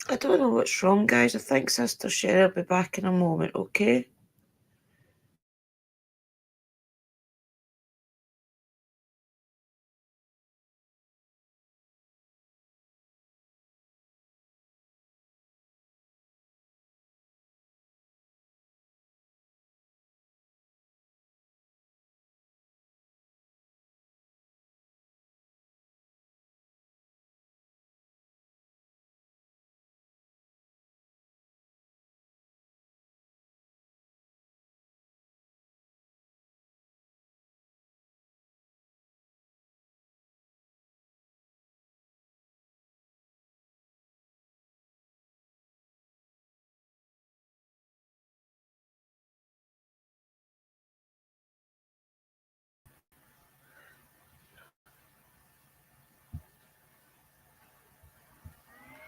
I don't know what's wrong, guys. I think Sister Sherry will be back in a moment, okay?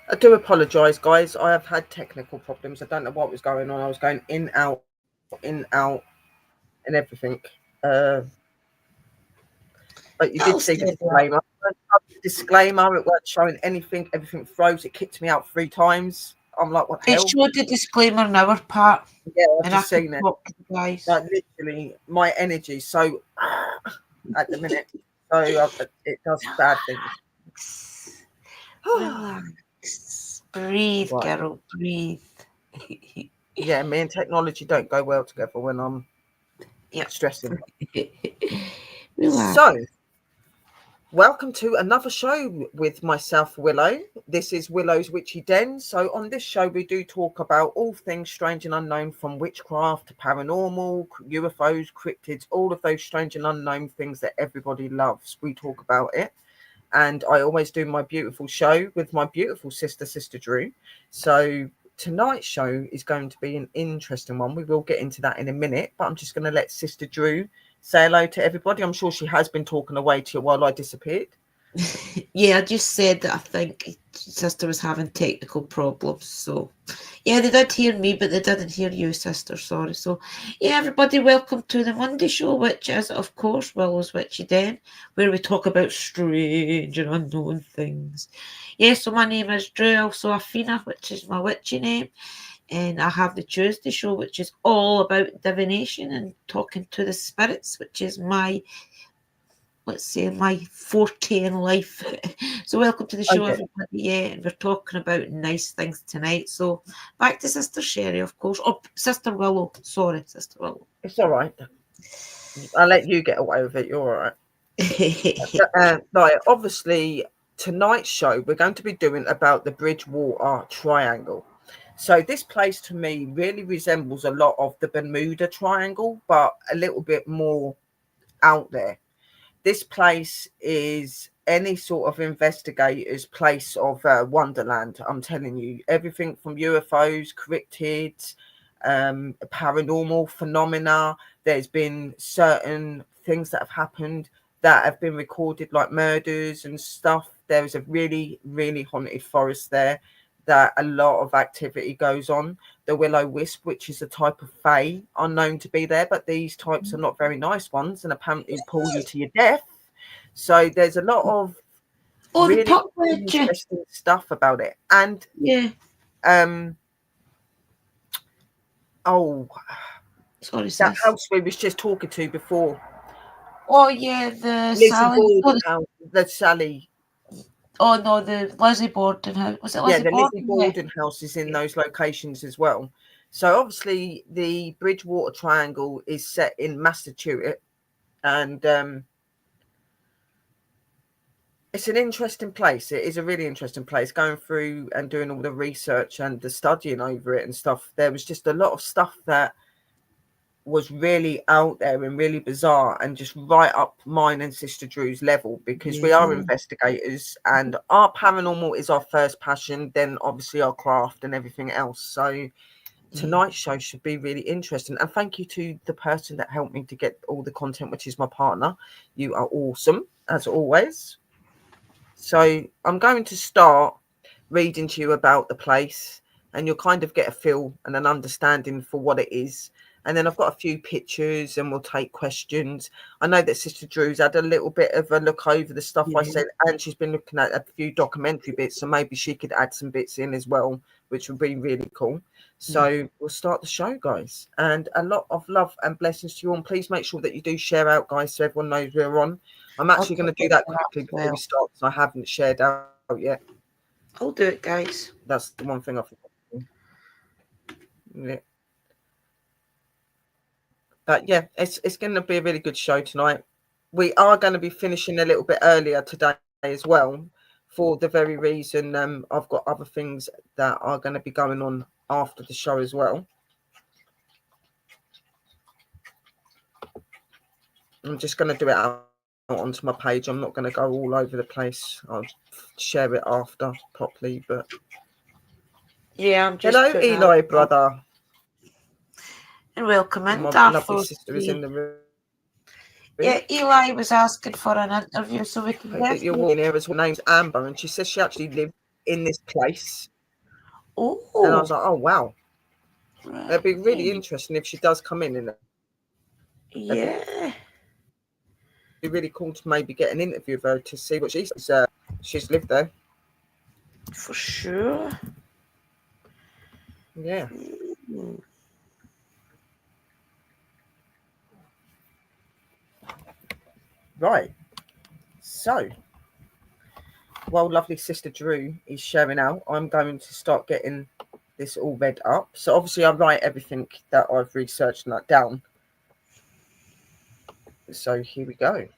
I do apologise, guys. I have had technical problems. I don't know what was going on. I was going in, out, and everything. Uh, but you did I'll see the steady up. disclaimer. Disclaimer, it weren't showing anything. Everything froze. It kicked me out 3 times. I'm like, what the It hell? showed the disclaimer in our part, Yeah, I've and I just could seen it. talk to the guys. Like literally, my energy so at the minute. So it does bad things. Relax. Breathe, Right. girl, breathe. Yeah, me and technology don't go well together when I'm Yep. stressing. Relax. So, welcome to another show with myself, Willow. This is Willow's Witchy Den. So, on this show, we do talk about all things strange and unknown, from witchcraft to paranormal, UFOs, cryptids, all of those strange and unknown things that everybody loves. We talk about it. And I always do my beautiful show with my beautiful sister Drew. So, tonight's show is going to be an interesting one. We will get into that in a minute, but I'm just going to let Sister Drew say hello to everybody. I'm sure she has been talking away to you while I disappeared. Yeah, I just said that I think sister was having technical problems. So, yeah, they did hear me, but they didn't hear you, sister. Sorry. So, yeah, everybody, welcome to the Monday show, which is, of course, Willow's Witchy Den, where we talk about strange and unknown things. Yeah, so my name is Drew, also Afina, which is my witchy name. And I have the Tuesday show, which is all about divination and talking to the spirits, which is my, let's say, my forte in life. So welcome to the Oh, show, yeah. everybody. Yeah, and we're talking about nice things tonight. So back to Sister Sherry, of course. Oh, Sister Willow. Sorry, Sister Willow. It's all right. I'll let you get away with it. You're all right. Right, obviously, tonight's show, we're going to be doing about the Bridgewater Triangle. So, this place to me really resembles a lot of the Bermuda Triangle, but a little bit more out there. This place is any sort of investigator's place of wonderland. I'm telling you, everything from UFOs, cryptids, paranormal phenomena. There's been certain things that have happened that have been recorded, like murders and stuff. There is a really, really haunted forest there that a lot of activity goes on. The Willow Wisp, which is a type of fae, are known to be there, but these types are not very nice ones and apparently pull you to your death. So there's a lot of Oh, the really pup wedger. interesting stuff about it. And Yeah. um oh, Sorry, that sis. house we was just talking to before, Oh, yeah, the Lizzie Sally. Borden house, the Sally, Oh, no, the Lizzie Borden house. Was it yeah, Lizzie the Lizzie Borden? Yeah. Borden house is in Yeah. those locations as well. So obviously the Bridgewater Triangle is set in Massachusetts, and it's an interesting place. It is a really interesting place. Going through and doing all the research and the studying over it and stuff, there was just a lot of stuff that was really out there and really bizarre and just right up mine and Sister Drew's level, because we are Yeah. investigators and our paranormal is our first passion, then obviously our craft and everything else. So Yeah. tonight's show should be really interesting. And thank you to the person that helped me to get all the content, which is my partner. You are awesome, as always. So I'm going to start reading to you about the place, and you'll kind of get a feel and an understanding for what it is. And then I've got a few pictures and we'll take questions. I know that Sister Drew's had a little bit of a look over the stuff I said, and she's been looking at a few documentary bits, so maybe she could add some bits in as well, which would be really cool. So we'll start the show, guys. And a lot of love and blessings to you all. And please make sure that you do share out, guys, so everyone knows we're on. I'm actually going to do that quickly before we start, because I haven't shared out yet. I'll do it, guys. That's the one thing I forgot. Yeah. But yeah, it's going to be a really good show tonight. We are going to be finishing a little bit earlier today as well, for the very reason I've got other things that are going to be going on after the show as well. I'm just going to do it out onto my page. I'm not going to go all over the place. I'll share it after properly. But yeah, I'm just hello, Eli, brother. And welcome in, my lovely sister is in the room. Yeah, Eli was asking for an interview, so we can get your walking here. Her name's Amber, and she says she actually lived in this place. Oh, and I was like, oh wow, it'd be really interesting if she does come in. And yeah, it'd be really cool to maybe get an interview of her to see what she says. She's lived there for sure. Yeah. Right. So, while lovely Sister Drew is sharing out, I'm going to start getting this all read up. So obviously I write everything that I've researched and that down. So here we go.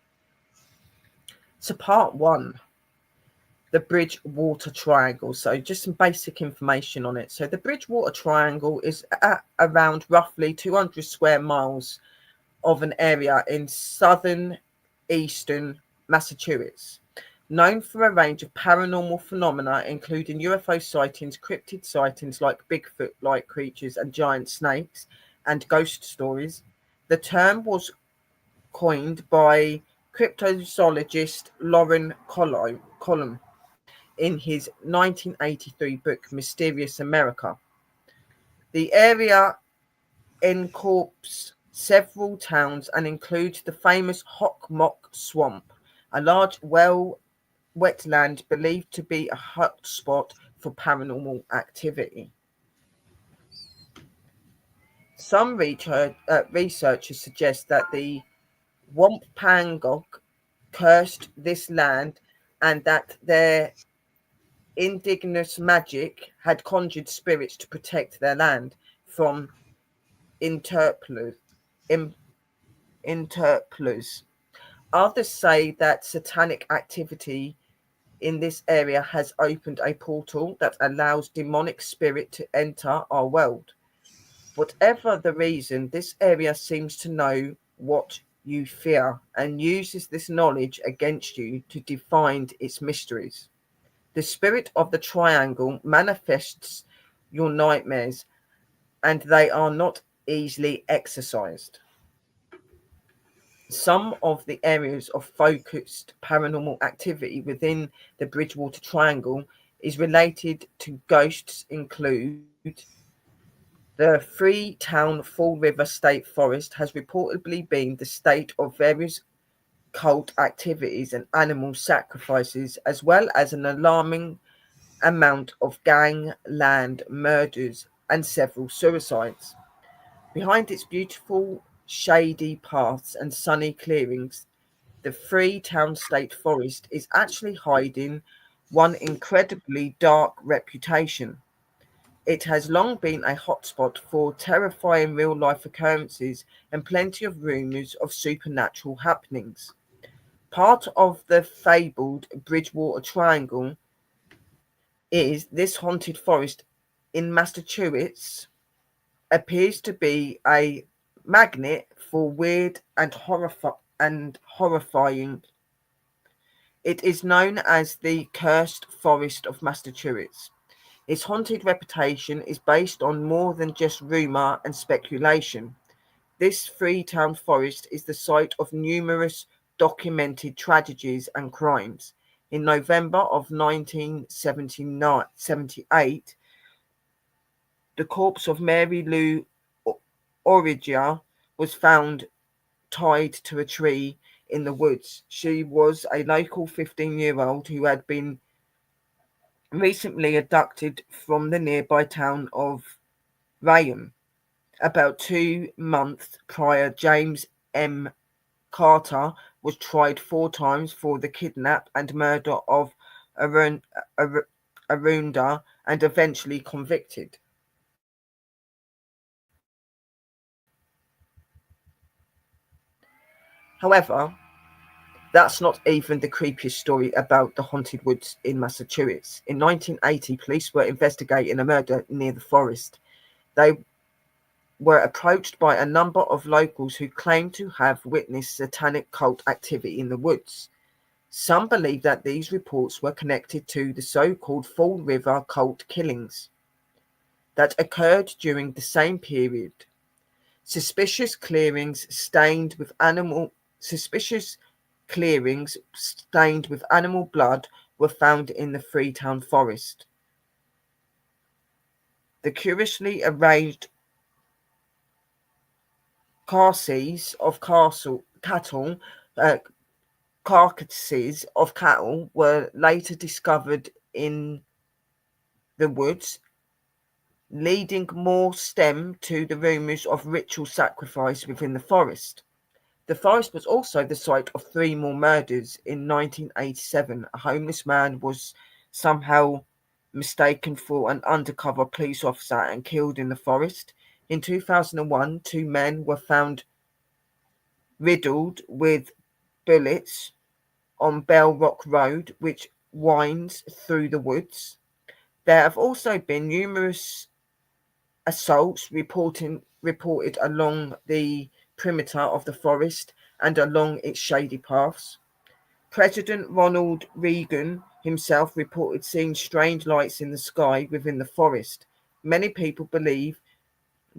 So part 1, the Bridgewater Triangle. So just some basic information on it. So the Bridgewater Triangle is at around roughly 200 square miles of an area in southern eastern Massachusetts, known for a range of paranormal phenomena, including UFO sightings, cryptid sightings like Bigfoot-like creatures and giant snakes, and ghost stories. The term was coined by cryptozoologist Lauren Colum in his 1983 book, Mysterious America. The area encompasses several towns and includes the famous Hockmock Swamp, a large wetland believed to be a hotspot for paranormal activity. Some researchers suggest that the Wampanoag cursed this land and that their indigenous magic had conjured spirits to protect their land from interplers. Others say that satanic activity in this area has opened a portal that allows demonic spirit to enter our world. Whatever the reason, this area seems to know what you fear and uses this knowledge against you to define its mysteries. The spirit of the triangle manifests your nightmares, and they are not easily exorcised. Some of the areas of focused paranormal activity within the Bridgewater Triangle is related to ghosts include the Freetown Fall River State Forest has reportedly been the state of various cult activities and animal sacrifices, as well as an alarming amount of gangland murders and several suicides. Behind its beautiful shady paths and sunny clearings, the Freetown State Forest is actually hiding one incredibly dark reputation. It has long been a hotspot for terrifying real-life occurrences and plenty of rumours of supernatural happenings. Part of the fabled Bridgewater Triangle is this haunted forest in Massachusetts appears to be a magnet for weird and horrifying. It is known as the Cursed Forest of Massachusetts. Its haunted reputation is based on more than just rumor and speculation. This Freetown forest is the site of numerous documented tragedies and crimes. In November of 1978, the corpse of Mary Lou Origia was found tied to a tree in the woods. She was a local 15-year-old who had been recently abducted from the nearby town of Rayham. About 2 months prior, James M. Carter was tried 4 times for the kidnap and murder of Arunda and eventually convicted. However, that's not even the creepiest story about the haunted woods in Massachusetts. In 1980, police were investigating a murder near the forest. They were approached by a number of locals who claimed to have witnessed satanic cult activity in the woods. Some believe that these reports were connected to the so-called Fall River cult killings that occurred during the same period. Suspicious clearings stained with animal blood were found in the Freetown forest. The curiously arranged carcasses of cattle were later discovered in the woods, leading more stem to the rumours of ritual sacrifice within the forest. The forest was also the site of 3 more murders. In 1987, a homeless man was somehow mistaken for an undercover police officer and killed in the forest. In 2001, 2 men were found riddled with bullets on Bell Rock Road, which winds through the woods. There have also been numerous assaults reported along the perimeter of the forest and along its shady paths. President Ronald Reagan himself reported seeing strange lights in the sky within the forest. Many people believe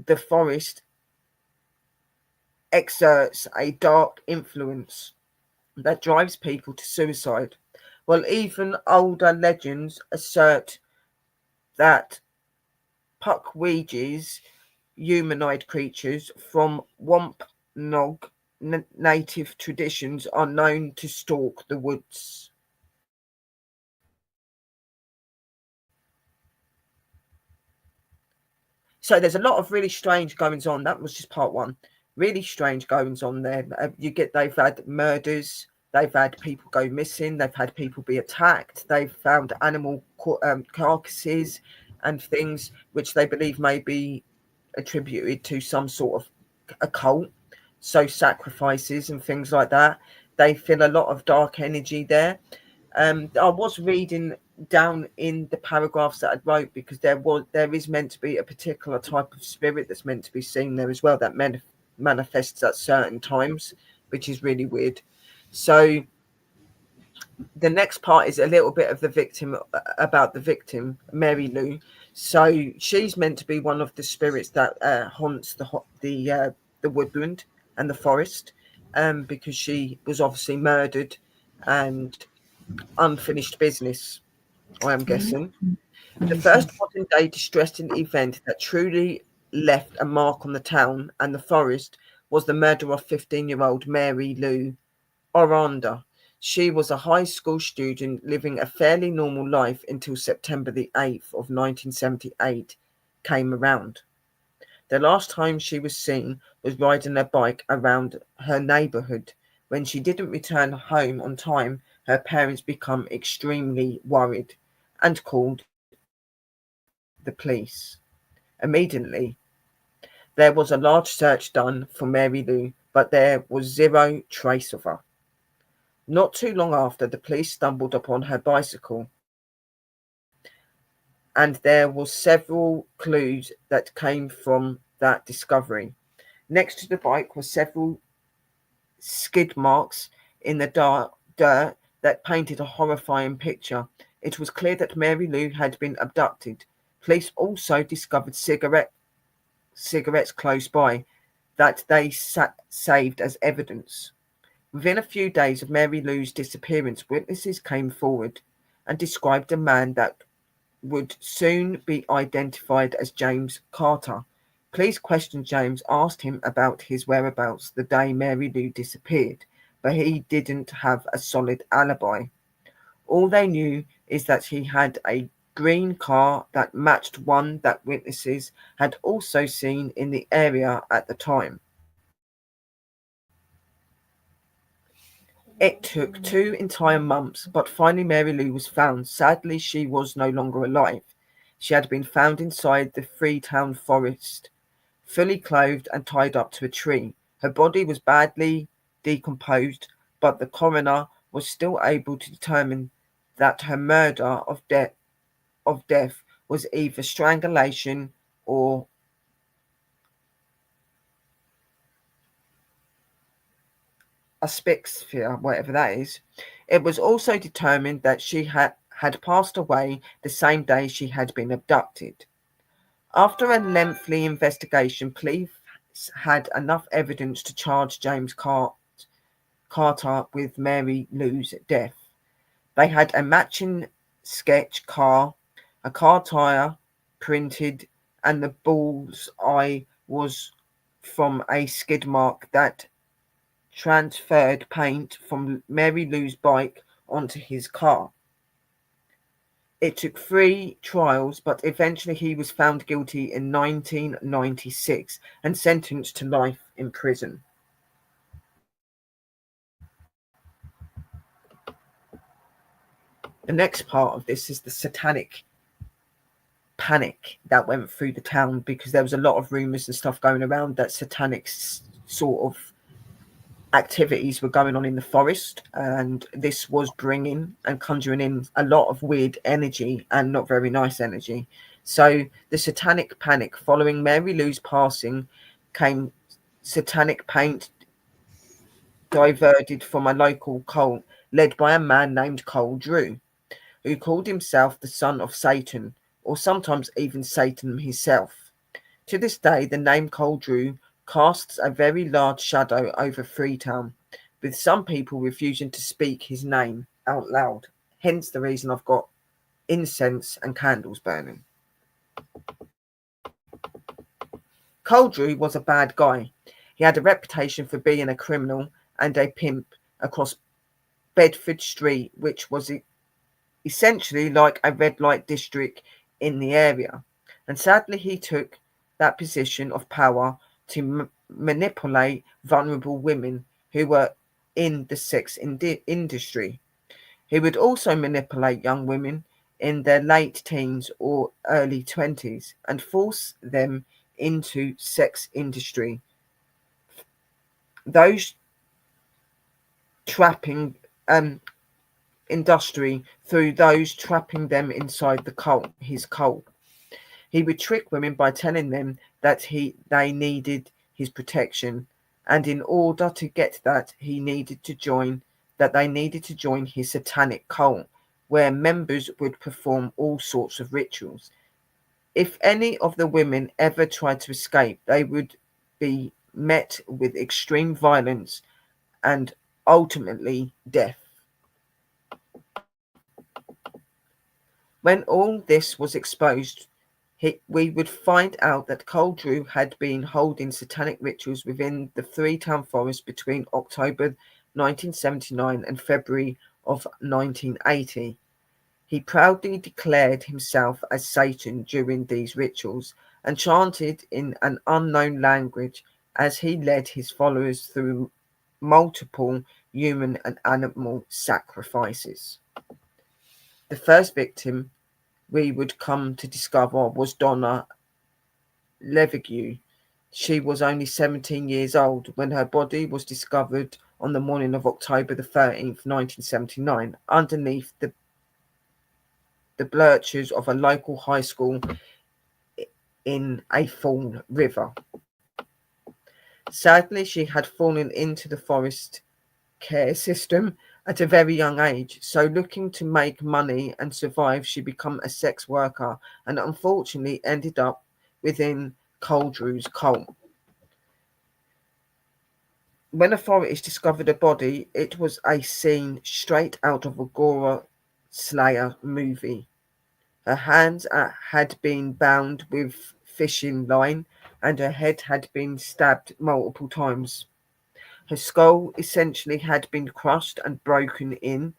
the forest exerts a dark influence that drives people to suicide, while even older legends assert that Puckwidge's humanoid creatures from Wampanoag native traditions are known to stalk the woods. So there's a lot of really strange goings on. That was just part 1. Really strange goings on there. They've had murders, they've had people go missing, they've had people be attacked, they've found animal carcasses and things which they believe may be attributed to some sort of occult, so sacrifices and things like that. They feel a lot of dark energy there. I was reading down in the paragraphs that I wrote, because there is meant to be a particular type of spirit that's meant to be seen there as well, that manifests at certain times, which is really weird. So the next part is a little bit of the victim, about the victim, Mary Lou. So she's meant to be one of the spirits that haunts the woodland and the forest, because she was obviously murdered and unfinished business, I am guessing. The first modern day distressing event that truly left a mark on the town and the forest was the murder of 15-year-old Mary Lou Oranda. She was a high school student living a fairly normal life until September the 8th of 1978 came around. The last time she was seen was riding a bike around her neighborhood. When she didn't return home on time, her parents became extremely worried and called the police. Immediately, there was a large search done for Mary Lou, but there was zero trace of her. Not too long after, the police stumbled upon her bicycle, and there were several clues that came from that discovery. Next to the bike were several skid marks in the dirt that painted a horrifying picture. It was clear that Mary Lou had been abducted. Police also discovered cigarettes close by that they saved as evidence. Within a few days of Mary Lou's disappearance, witnesses came forward and described a man that would soon be identified as James Carter. Police questioned James, asked him about his whereabouts the day Mary Lou disappeared, but he didn't have a solid alibi. All they knew is that he had a green car that matched one that witnesses had also seen in the area at the time. It took 2 entire months, but finally Mary Lou was found. Sadly, she was no longer alive. She had been found inside the Freetown forest, fully clothed and tied up to a tree. Her body was badly decomposed, but the coroner was still able to determine that her murder of death was either strangulation or asphyxia, whatever that is. It was also determined that she had passed away the same day she had been abducted. After a lengthy investigation, police had enough evidence to charge James Carter with Mary Lou's death. They had a matching sketch car, a car tire printed, and the bull's eye was from a skid mark that transferred paint from Mary Lou's bike onto his car. It took 3 trials, but eventually he was found guilty in 1996 and sentenced to life in prison. The next part of this is the satanic panic that went through the town, because there was a lot of rumors and stuff going around that satanic sort of activities were going on in the forest, and this was bringing and conjuring in a lot of weird energy and not very nice energy. So the satanic panic following Mary Lou's passing came satanic paint diverted from a local cult led by a man named Cole Drew, who called himself the son of Satan, or sometimes even Satan himself. To this day, the name Cole Drew casts a very large shadow over Freetown, with some people refusing to speak his name out loud. Hence the reason I've got incense and candles burning. Cole Drew was a bad guy. He had a reputation for being a criminal and a pimp across Bedford Street, which was essentially like a red light district in the area. And sadly, he took that position of power to manipulate vulnerable women who were in the sex industry. He would also manipulate young women in their late teens or early 20s and force them into sex industry. Those trapping industry through those trapping them inside his cult. He would trick women by telling them that they needed his protection, and in order to get that, they needed to join his satanic cult, where members would perform all sorts of rituals. If any of the women ever tried to escape, they would be met with extreme violence and ultimately death. When all this was exposed, we would find out that Cole Drew had been holding satanic rituals within the Freetown forest between October 1979 and February of 1980. He proudly declared himself as Satan during these rituals and chanted in an unknown language as he led his followers through multiple human and animal sacrifices. The first victim we would come to discover was Donna Levigue. She was only 17 years old when her body was discovered on the morning of October the 13th, 1979, underneath the bleachers of a local high school in a Fall River. Sadly, she had fallen into the forest care system at a very young age, so looking to make money and survive, she became a sex worker and unfortunately ended up within Cole Drew's cult. When authorities discovered her body, it was a scene straight out of a Gore Slayer movie. Her hands had been bound with fishing line, and her head had been stabbed multiple times. Her skull essentially had been crushed and broken in.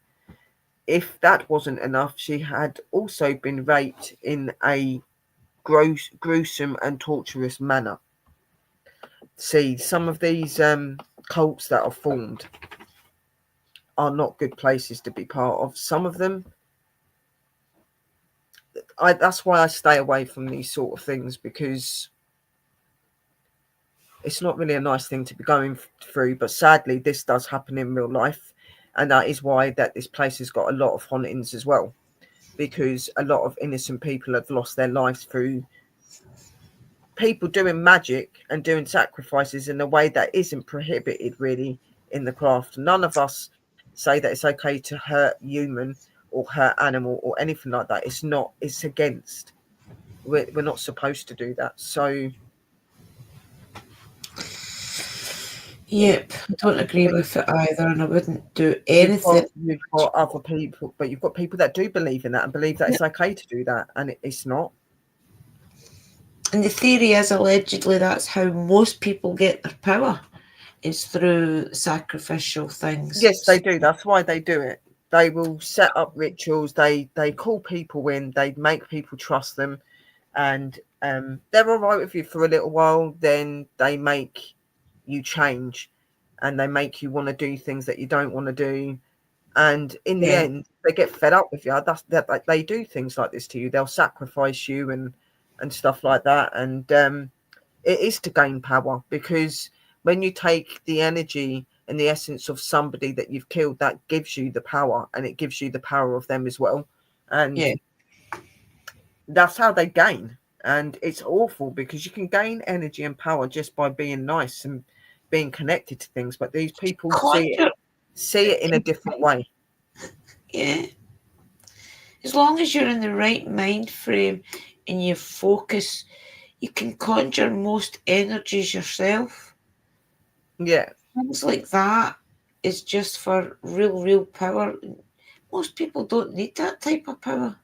If that wasn't enough, she had also been raped in a gruesome and torturous manner. See, some of these cults that are formed are not good places to be part of. Some of them, that's why I stay away from these sort of things, because it's not really a nice thing to be going through. But sadly, this does happen in real life, and that is why that this place has got a lot of hauntings as well, because a lot of innocent people have lost their lives through people doing magic and doing sacrifices in a way that isn't prohibited really in the craft. None of us say that it's okay to hurt human or hurt animal or anything like that. It's not. It's against. We're not supposed to do that. So Yep, I don't agree with it either, and I wouldn't do you've got anything. other people, but you've got people that do believe in that and believe that Yeah. it's okay to do that, and it's not. And the theory is allegedly that's how most people get their power, is through sacrificial things. Yes, they do. That's why they do it. They will set up rituals. They call people in. They make people trust them, and they're all right with you for a little while. Then they make you change, and they make you want to do things that you don't want to do. And in the Yeah, end, they get fed up with you. That's that like, they do things like this to you. They'll sacrifice you and stuff like that. And it is to gain power, because when you take the energy and the essence of somebody that you've killed, that gives you the power, and it gives you the power of them as well. And yeah. that's how they gain. And it's awful, because you can gain energy and power just by being nice and being connected to things, but these people Conjure. see it in a different way. Yeah. As long as you're in the right mind frame and you focus, you can conjure most energies yourself. Yeah. Things like that is just for real power. Most people don't need that type of power.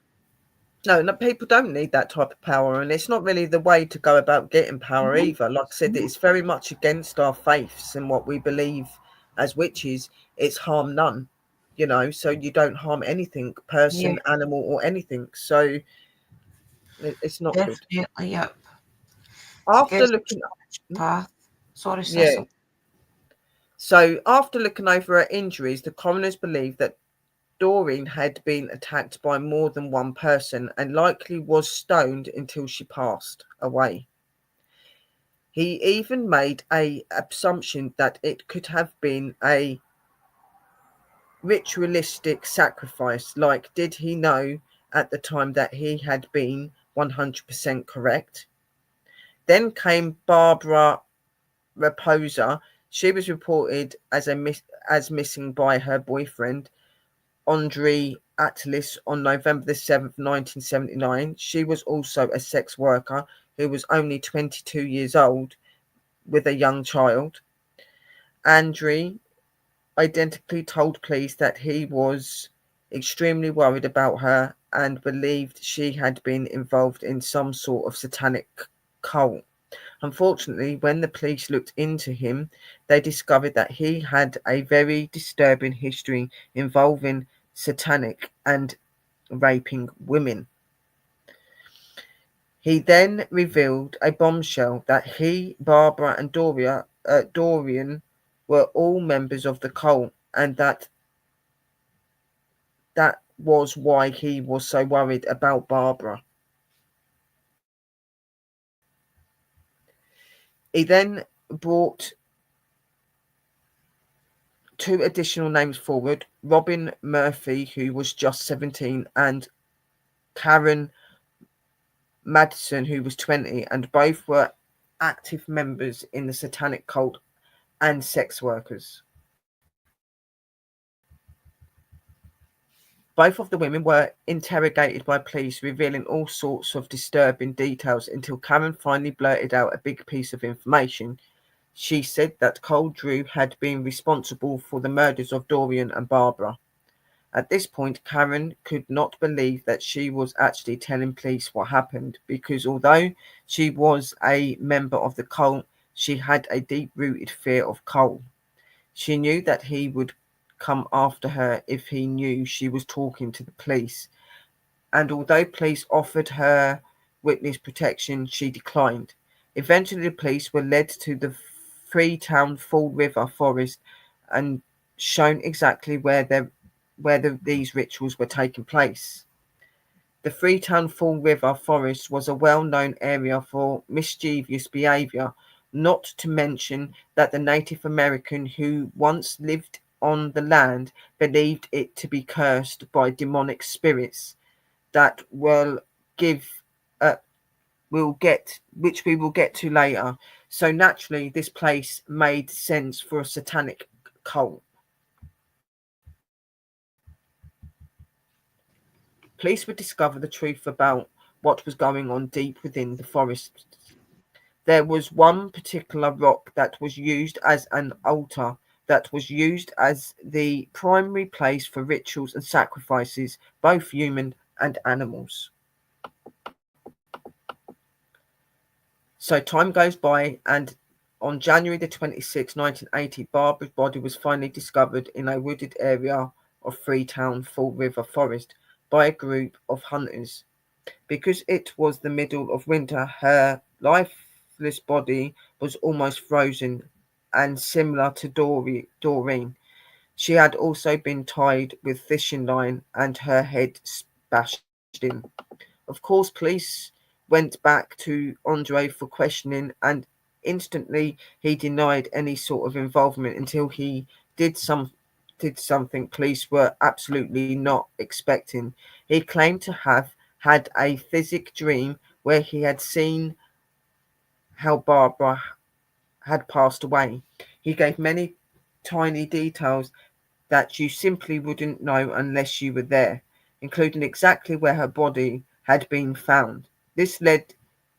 No, no, people don't need that type of power, and it's not really the way to go about getting power No, either. Like I said, no. it's very much against our faiths and what we believe as witches. It's harm none, so you don't harm anything, Yeah, person, animal, or anything. So it's not good. definitely. Yep. It's After against the looking, path. Sorry, yeah. Cecil. So after looking over her injuries, the coroners believe that Doreen had been attacked by more than one person and likely was stoned until she passed away. He even made a assumption that it could have been a ritualistic sacrifice. Like, did he know at the time that he had been 100% correct? Then came Barbara Raposa. She was reported as missing by her boyfriend Andre Atlas on November the 7th, 1979. She was also a sex worker who was only 22 years old with a young child. Andre identically told police that he was extremely worried about her and believed she had been involved in some sort of satanic cult. Unfortunately, when the police looked into him, they discovered that he had a very disturbing history involving satanic and raping women. He then revealed a bombshell that he, Barbara, and Dorian were all members of the cult, and that was why he was so worried about Barbara. He then brought two additional names forward: Robin Murphy, who was just 17, and Karen Madison, who was 20, and both were active members in the satanic cult and sex workers. Both of the women were interrogated by police, revealing all sorts of disturbing details until Karen finally blurted out a big piece of information. She said that Cole Drew had been responsible for the murders of Dorian and Barbara, At this point, Karen could not believe that she was actually telling police what happened, because although she was a member of the cult, she had a deep-rooted fear of Cole. She knew that he would come after her if he knew she was talking to the police, and although police offered her witness protection, she declined. Eventually, the police were led to the Freetown Fall River forest and shown exactly where these rituals were taking place. The Freetown Fall River forest was a well-known area for mischievous behavior, not to mention that the Native American who once lived on the land believed it to be cursed by demonic spirits that give uh, which we will get to later. So naturally, this place made sense for a satanic cult. Police would discover the truth about what was going on deep within the forest. There was one particular rock that was used as an altar, that was used as the primary place for rituals and sacrifices, both human and animals. So time goes by, and on January the 26th, 1980, Barbara's body was finally discovered in a wooded area of Freetown Fall River Forest by a group of hunters. Because it was the middle of winter, her lifeless body was almost frozen and similar to Doreen. She had also been tied with fishing line and her head bashed in. Of course, police went back to Andre for questioning, and instantly he denied any sort of involvement until he did something police were absolutely not expecting. He claimed to have had a physic dream where he had seen how Barbara had passed away. He gave many tiny details that you simply wouldn't know unless you were there, including exactly where her body had been found. This led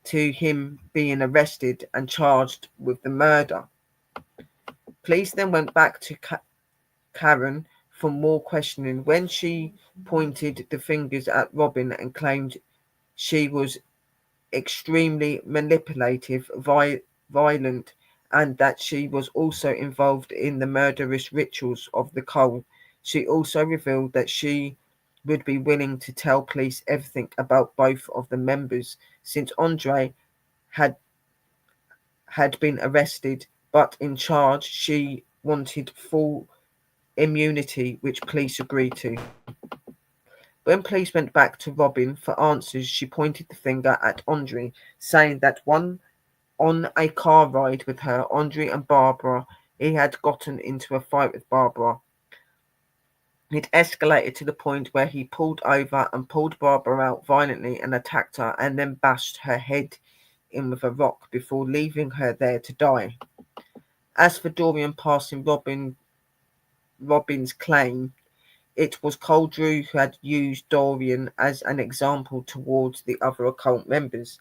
to him being arrested and charged with the murder. Police then went back to Karen for more questioning when she pointed the fingers at Robin and claimed she was extremely manipulative, violent, and that she was also involved in the murderous rituals of the cult. She also revealed that she would be willing to tell police everything about both of the members, since Andre had been arrested, but in charge she wanted full immunity, which police agreed to. When police went back to Robin for answers, she pointed the finger at Andre, saying that on a car ride with her, Andre and Barbara, he had gotten into a fight with Barbara. It escalated to the point where he pulled over and pulled Barbara out violently and attacked her, and then bashed her head in with a rock before leaving her there to die. As for Dorian passing Robin's claim, it was Cole Drew who had used Dorian as an example towards the other occult members.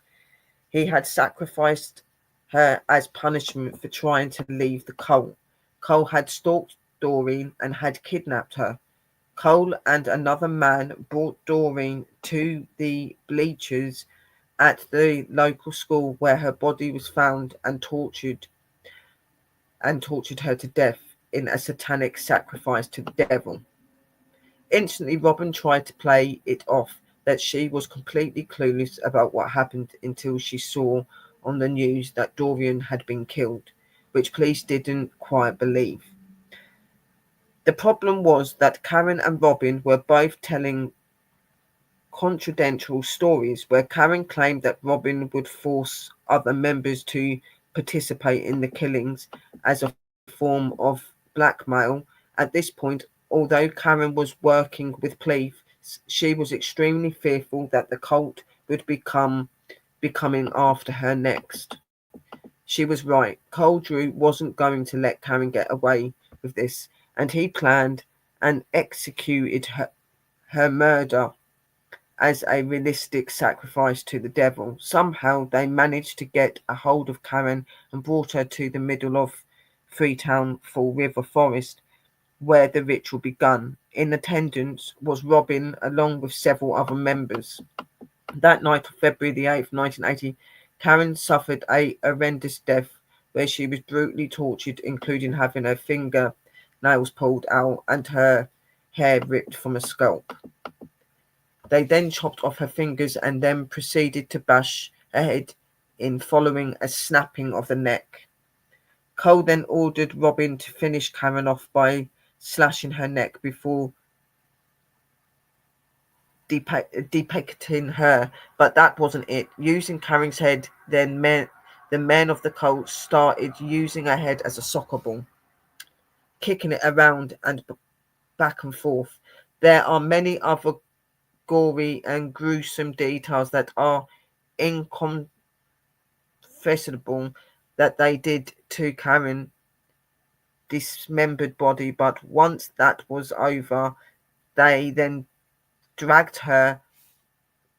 He had sacrificed her as punishment for trying to leave the cult. Cole had stalked Doreen and had kidnapped her. Cole and another man brought Doreen to the bleachers at the local school where her body was found and tortured her to death in a satanic sacrifice to the devil. Instantly, Robin tried to play it off that she was completely clueless about what happened until she saw on the news that Dorian had been killed, which police didn't quite believe. The problem was that Karen and Robin were both telling contradictory stories, where Karen claimed that Robin would force other members to participate in the killings as a form of blackmail. At this point, although Karen was working with police, she was extremely fearful that the cult would be coming after her next. She was right. Cole Drew wasn't going to let Karen get away with this, and he planned and executed her murder as a realistic sacrifice to the devil. Somehow they managed to get a hold of Karen and brought her to the middle of Freetown Fall River Forest, where the ritual began. in attendance was Robin, along with several other members. That night of February the 8th, 1980, Karen suffered a horrendous death where she was brutally tortured, including having her finger nails pulled out and her hair ripped from a scalp. They then chopped off her fingers and then proceeded to bash her head in, following a snapping of the neck. Cole then ordered Robin to finish Karen off by slashing her neck before depicting her, but that wasn't it. Using Karen's head, then the men of the cult started using her head as a soccer ball, kicking it around and back and forth. There are many other gory and gruesome details that are inconfessable that they did to Karen dismembered body, but once that was over, they then dragged her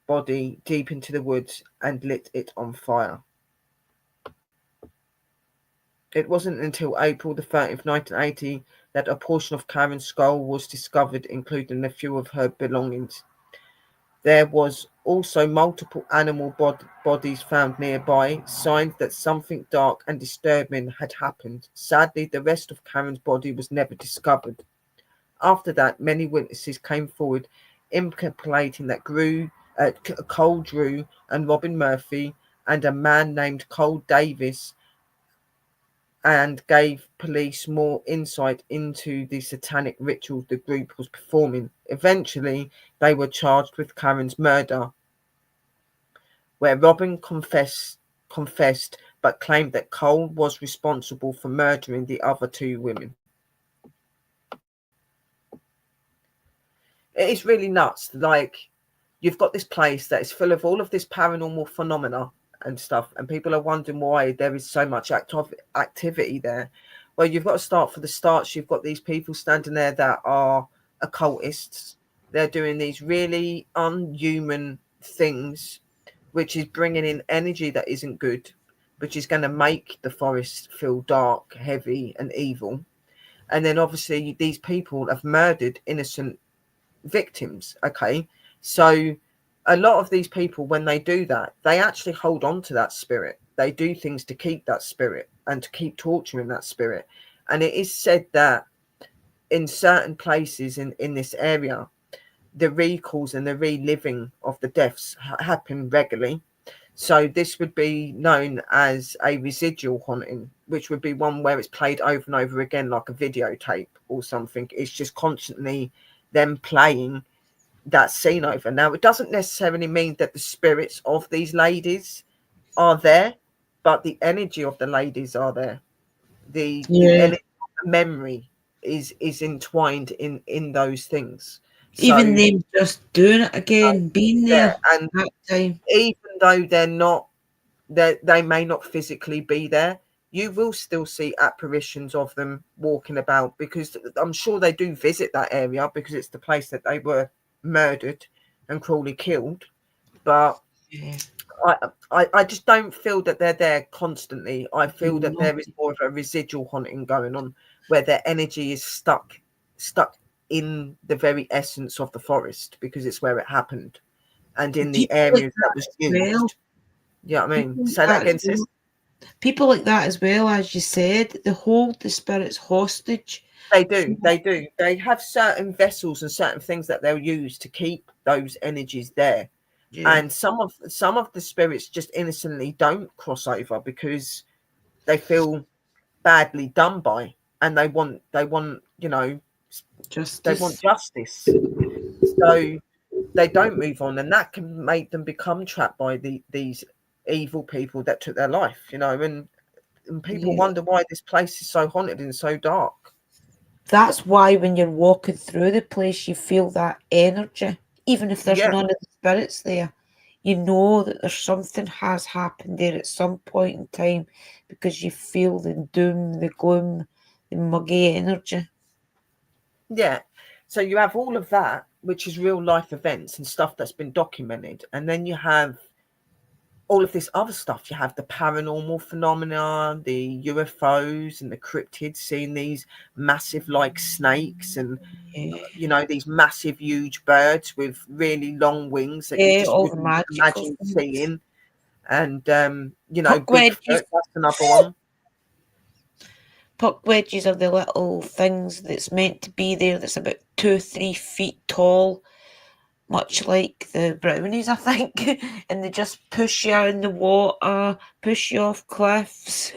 body deep into the woods and lit it on fire. It wasn't until April the 30th, 1980 that a portion of Karen's skull was discovered, including a few of her belongings. There was also multiple animal bodies found nearby, signs that something dark and disturbing had happened. Sadly, the rest of Karen's body was never discovered. After that, many witnesses came forward implicating that Cole Drew and Robin Murphy and a man named Cole Davis, and gave police more insight into the satanic rituals the group was performing. Eventually, they were charged with Karen's murder, where Robin confessed but claimed that Cole was responsible for murdering the other two women. It is really nuts. Like, you've got this place that is full of all of this paranormal phenomena and stuff, and people are wondering why there is so much activity there. Well, you've got to start for the starts. You've got these people standing there that are occultists. They're doing these really unhuman things, which is bringing in energy that isn't good, which is going to make the forest feel dark, heavy, and evil. And then obviously these people have murdered innocent victims. Okay, so a lot of these people, when they do that, they actually hold on to that spirit. They do things to keep that spirit and to keep torturing that spirit. And it is said that in certain places in this area, the recalls and the reliving of the deaths happen regularly. So this would be known as a residual haunting, which would be one where it's played over and over again, like a videotape or something. It's just constantly them playing that scene over. Now, it doesn't necessarily mean that the spirits of these ladies are there, but the energy of the ladies are there. The energy of the memory is entwined in those things. Even So them just doing it again, being yeah, there and that time. even though they may not physically be there, you will still see apparitions of them walking about, because I'm sure they do visit that area because it's the place that they were murdered and cruelly killed. But Yeah. I just don't feel that they're there constantly. I feel that No. there is more of a residual haunting going on, where their energy is stuck in the very essence of the forest, because it's where it happened and in the People like areas that that was as well. used. You know what I mean? People like Say that that as again, sis. well. People like that as well, as you said, they hold the spirits hostage. They So, do. They do. They have certain vessels and certain things that they'll use to keep those energies there. yeah, And some of the spirits just innocently don't cross over because they feel badly done by, and they want they want justice. justice. So they don't move on, and that can make them become trapped by these evil people that took their life. And people Yeah. wonder why this place is so haunted and so dark. That's why when you're walking through the place, you feel that energy. Even if there's Yeah, none of the spirits there, you know that there's something has happened there at some point in time, because you feel the doom, the gloom, the muggy energy. yeah. So you have all of that, which is real life events and stuff that's been documented, and then you have all of this other stuff. You have the paranormal phenomena, the UFOs and the cryptids, seeing these massive like snakes and Yeah, these massive huge birds with really long wings that you yeah, just all the wouldn't magical imagine things. seeing. And Puck Bigfoot, wedges, that's another one. puck wedges are the little things that's meant to be there. That's about 2 or 3 feet tall, much like the brownies, I think. And they just push you in the water, push you off cliffs.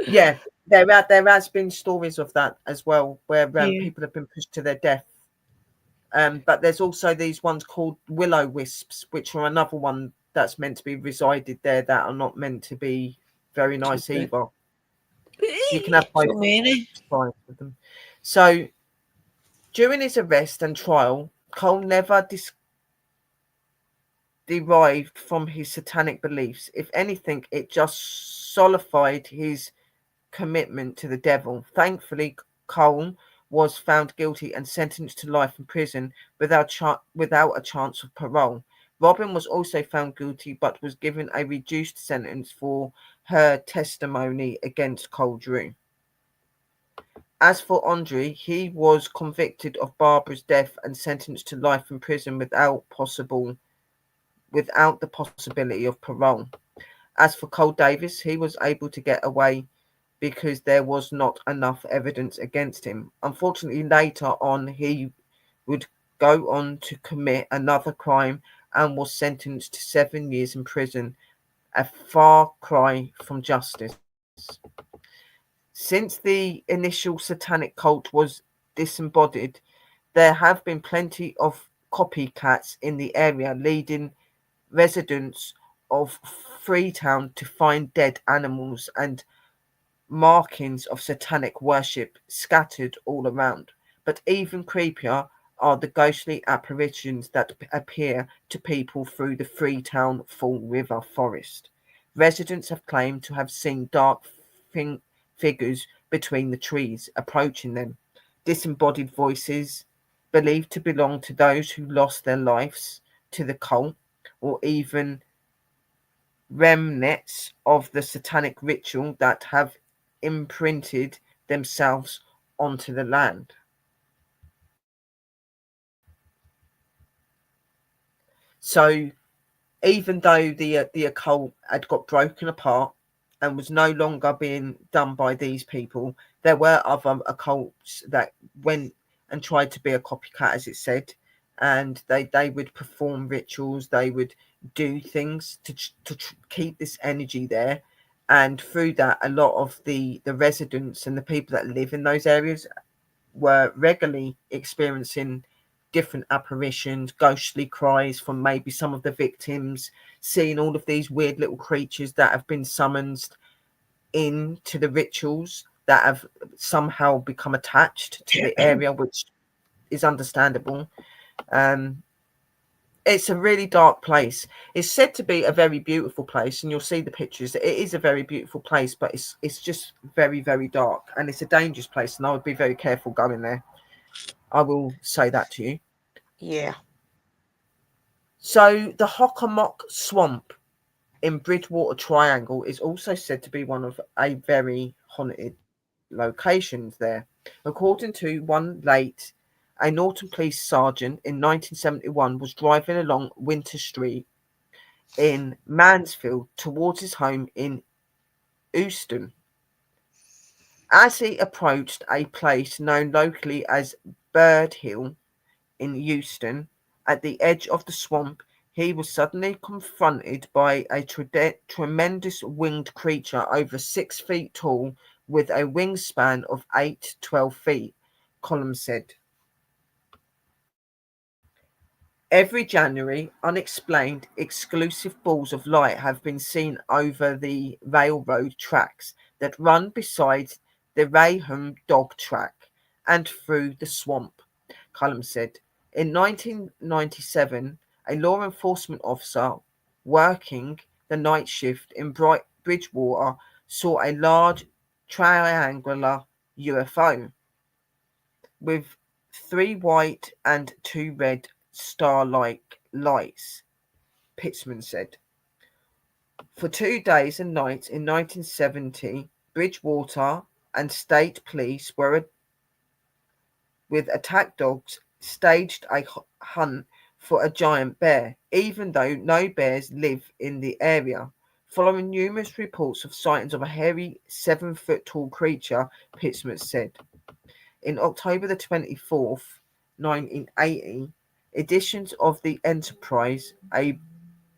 Yeah, there has been stories of that as well, where Yeah, people have been pushed to their death. But there's also these ones called willow wisps, which are another one that's meant to be resided there that are not meant to be very too nice good. either. You can have both So many. sides with them. So during his arrest and trial, Cole never derived from his satanic beliefs. If anything, it just solidified his commitment to the devil. Thankfully, Cole was found guilty and sentenced to life in prison without a chance of parole. Robin was also found guilty but was given a reduced sentence for her testimony against Cole Drew. As for Andre, he was convicted of Barbara's death and sentenced to life in prison without the possibility of parole. As for Cole Davis, he was able to get away because there was not enough evidence against him. Unfortunately, later on, he would go on to commit another crime and was sentenced to 7 years in prison, a far cry from justice. Since the initial satanic cult was disembodied, there have been plenty of copycats in the area, leading residents of Freetown to find dead animals and markings of satanic worship scattered all around. But even creepier are the ghostly apparitions that appear to people through the Freetown Fall River forest. Residents have claimed to have seen dark figures between the trees approaching them, disembodied voices believed to belong to those who lost their lives to the cult, or even remnants of the satanic ritual that have imprinted themselves onto the land. So even though the occult had got broken apart and was no longer being done by these people, there were other occults that went and tried to be a copycat, as it said, and they would perform rituals, they would do things to keep this energy there, and through that, a lot of the residents and the people that live in those areas were regularly experiencing different apparitions, ghostly cries from maybe some of the victims, seeing all of these weird little creatures that have been summoned into the rituals that have somehow become attached to the area, which is understandable. Um, it's a really dark place. It's said to be a very beautiful place, and you'll see the pictures. It is a very beautiful place, but it's just very, very dark, and it's a dangerous place, and I would be very careful going there. I will say that to you. Yeah. So the Hockomock Swamp in Bridgewater Triangle is also said to be one of a very haunted locations there. According to one a Norton police sergeant in 1971 was driving along Winter Street in Mansfield towards his home in Euston. As he approached a place known locally as Bird Hill in Euston, at the edge of the swamp, he was suddenly confronted by a tremendous winged creature over 6 feet tall with a wingspan of 8 to 12 feet, Column said. Every January, unexplained exclusive balls of light have been seen over the railroad tracks that run beside the Raham dog track and through the swamp, Cullum said. In 1997, a law enforcement officer working the night shift in Bridgewater saw a large triangular UFO with 3 white and 2 red star-like lights, Pitzman said. For 2 days and nights in 1970, Bridgewater and state police were with attack dogs staged a hunt for a giant bear, even though no bears live in the area. Following numerous reports of sightings of a hairy 7 foot tall creature, Pittsburgh said. In October the 24th, 1980, editions of the Enterprise, a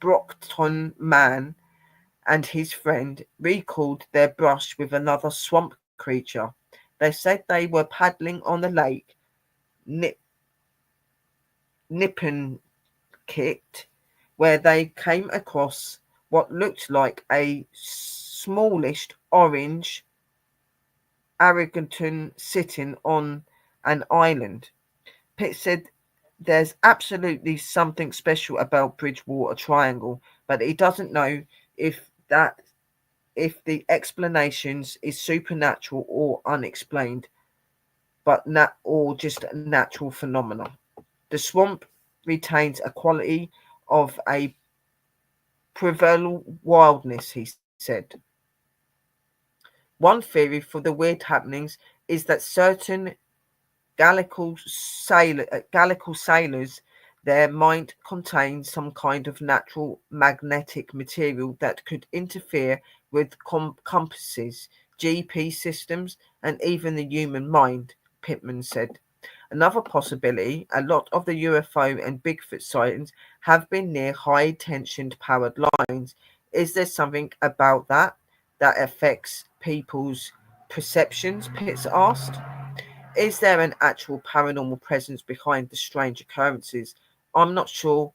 Brockton man and his friend recalled their brush with another swamp creature. They said they were paddling on the lake Nip- Nippon Kit, where they came across what looked like a smallish orange orangutan sitting on an island. Pitt said there's absolutely something special about Bridgewater Triangle, but he doesn't know if that if the explanations is supernatural or unexplained, but not or just a natural phenomena. The swamp retains a quality of a primeval wildness, he said. One theory for the weird happenings is that certain Gallical sailors, their mind contains some kind of natural magnetic material that could interfere with compasses, GPS systems, and even the human mind, Pittman said. Another possibility, a lot of the UFO and Bigfoot sightings have been near high tensioned powered lines. Is there something about that affects people's perceptions? Pitts asked. Is there an actual paranormal presence behind the strange occurrences? I'm not sure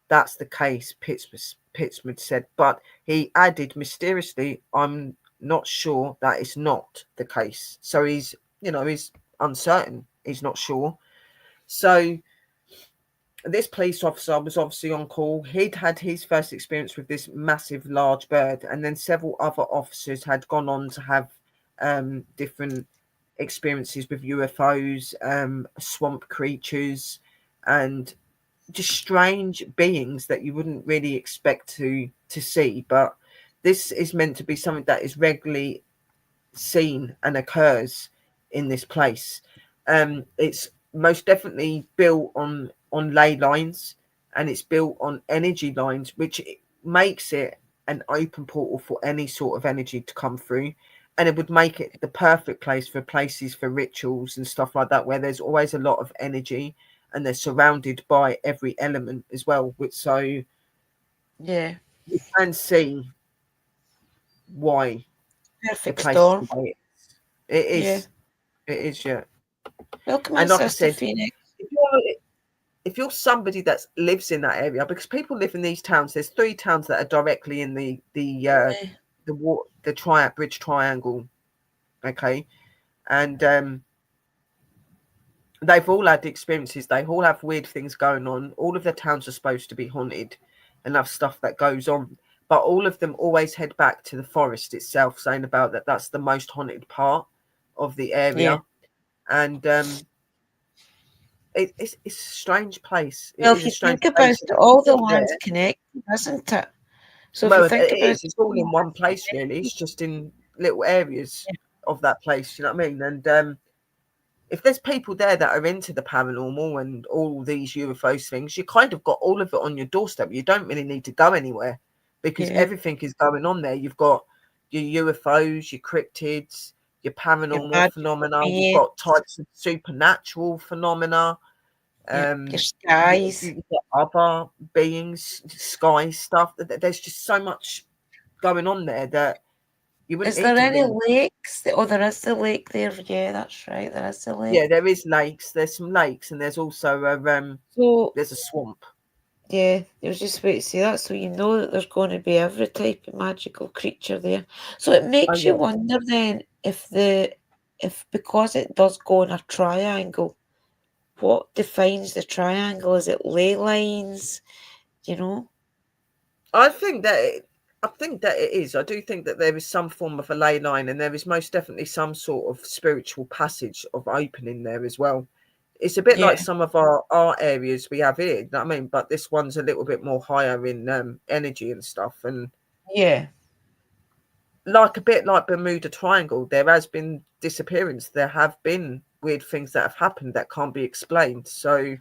that's the case, Pittsmouth said, but he added mysteriously, I'm not sure that is not the case. So he's uncertain. He's not sure. So this police officer was obviously on call. He'd had his first experience with this massive, large bird, and then several other officers had gone on to have different experiences with UFOs, swamp creatures, and just strange beings that you wouldn't really expect to see. But this is meant to be something that is regularly seen and occurs in this place. It's most definitely built on ley lines, and it's built on energy lines, which makes it an open portal for any sort of energy to come through. And it would make it the perfect place for places for rituals and stuff like that, where there's always a lot of energy and they're surrounded by every element as well. Which so you Yeah. can see why the Perfect place is storm. the way it is. It Yeah. is. It is, yeah. Welcome in, And like I Sister said, Phoenix. if you're if you're somebody that lives in that area, because people live in these towns, there's 3 towns that are directly in Yeah. the bridge triangle, okay, and they've all had experiences. They all have weird things going on. All of their towns are supposed to be haunted and have stuff that goes on, but all of them always head back to the forest itself, saying about that's the most haunted part of the Yeah. area, and it's a strange place. It Well, if is a you strange think about place. it, all the People land's there. connected, isn't it? So if you Well, it think about is. it, It's all all the in one land's place, really. connected. It's just in little areas Yeah. of that place. You know what I mean? And if there's people there that are into the paranormal and all these UFO things, you kind of got all of it on your doorstep. You don't really need to go anywhere because Yeah. everything is going on there. You've got your UFOs, your cryptids, your Your paranormal magical phenomena. You've being. got types of supernatural phenomena. Yeah. Your You, skies. you get other beings, sky stuff. There's just so much going on there that you wouldn't Is there need to any really. lakes? Oh, there is the lake there. Yeah, that's right. There is the lake. Yeah, there is lakes. There's some lakes, and there's also So, there's a swamp. yeah, I was just about to say that. So you know that there's going to be every type of magical creature there. So it Oh makes you yeah, wonder then if because it does go in a triangle, what defines the triangle? Is it ley lines? You know? I think that I think that it is. I do think that there is some form of a ley line, and there is most definitely some sort of spiritual passage of opening there as well. It's a bit like Yeah. some of our areas we have here. You know what I mean? But this one's a little bit more higher in energy and stuff, and Yeah. Like a bit like Bermuda Triangle, there has been disappearance. There have been weird things that have happened that can't be explained. So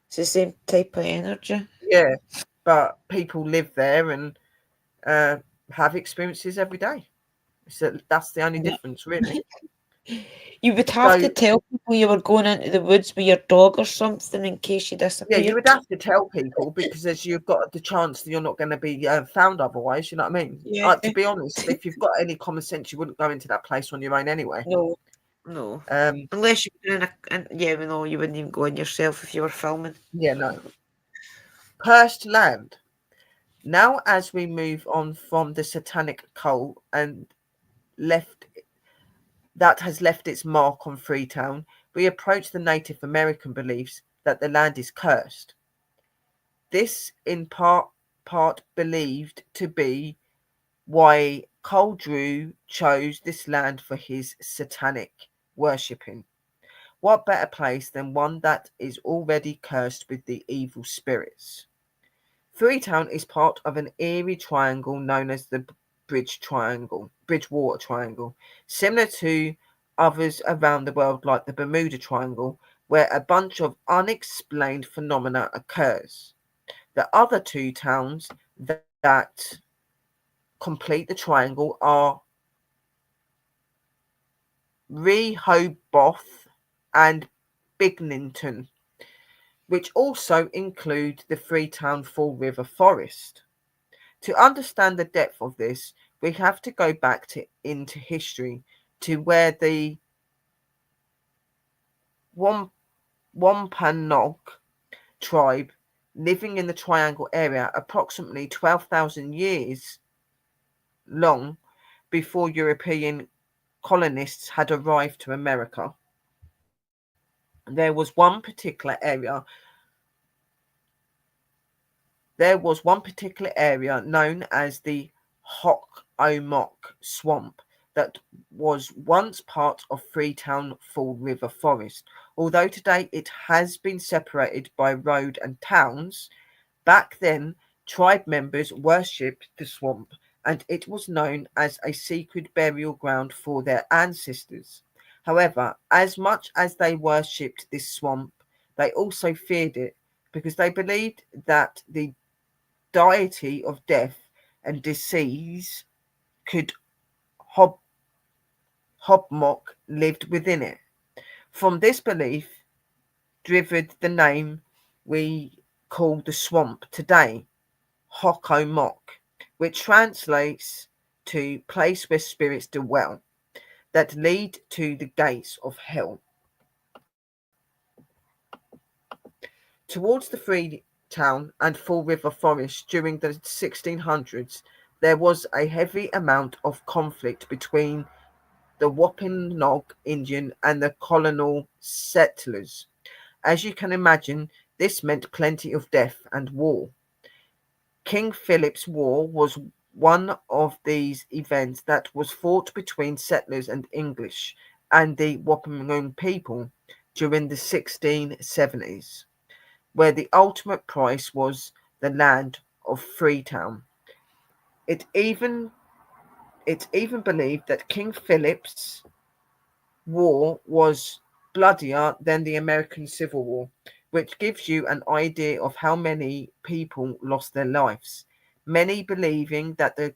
It's the same type of energy. yeah, but people live there and uh, have experiences every day. So that's the only Yeah. difference, really. You would have to So tell people you were going into the woods with your dog or something in case you yeah, you disappeared. would have to tell people because as you've got the chance that you're not going to be found otherwise. You know what I mean? Yeah. To be honest, if you've got any common sense, you wouldn't go into that place on your own anyway. No. No. Um, Unless you were in yeah, no, you wouldn't even go in yourself if you were filming. yeah, no. Cursed land. Now, as we move on from the satanic cult and left that has left its mark on Freetown, we approach the Native American beliefs that the land is cursed. This, in part believed to be why Cole Drew chose this land for his satanic worshipping. What better place than one that is already cursed with the evil spirits? Freetown is part of an eerie triangle known as the Bridgewater Triangle, similar to others around the world like the Bermuda Triangle, where a bunch of unexplained phenomena occurs. The other two towns that complete the triangle are Rehoboth and Bignington, which also include the Freetown Fall River Forest. To understand the depth of this, we have to go back into history to where the Wampanoag tribe living in the Triangle area approximately 12,000 years long before European colonists had arrived to America. There was one particular area known as the Hock-O-Mock Swamp that was once part of Freetown Fall River Forest. Although today it has been separated by road and towns, back then tribe members worshipped the swamp and it was known as a secret burial ground for their ancestors. However, as much as they worshipped this swamp, they also feared it because they believed that the deity of death and disease could hob hobmock lived within it. From this belief driven the name we call the swamp today, Hokomok, which translates to place where spirits dwell that lead to the gates of hell. Towards the Freetown and Fall River Forest during the 1600s, there was a heavy amount of conflict between the Wampanoag Indian and the colonial settlers. As you can imagine, this meant plenty of death and war. King Philip's War was one of these events that was fought between settlers and English and the Wampanoag people during the 1670s, where the ultimate price was the land of Freetown. It even it's even believed that King Philip's War was bloodier than the American Civil War, which gives you an idea of how many people lost their lives. Many believing that the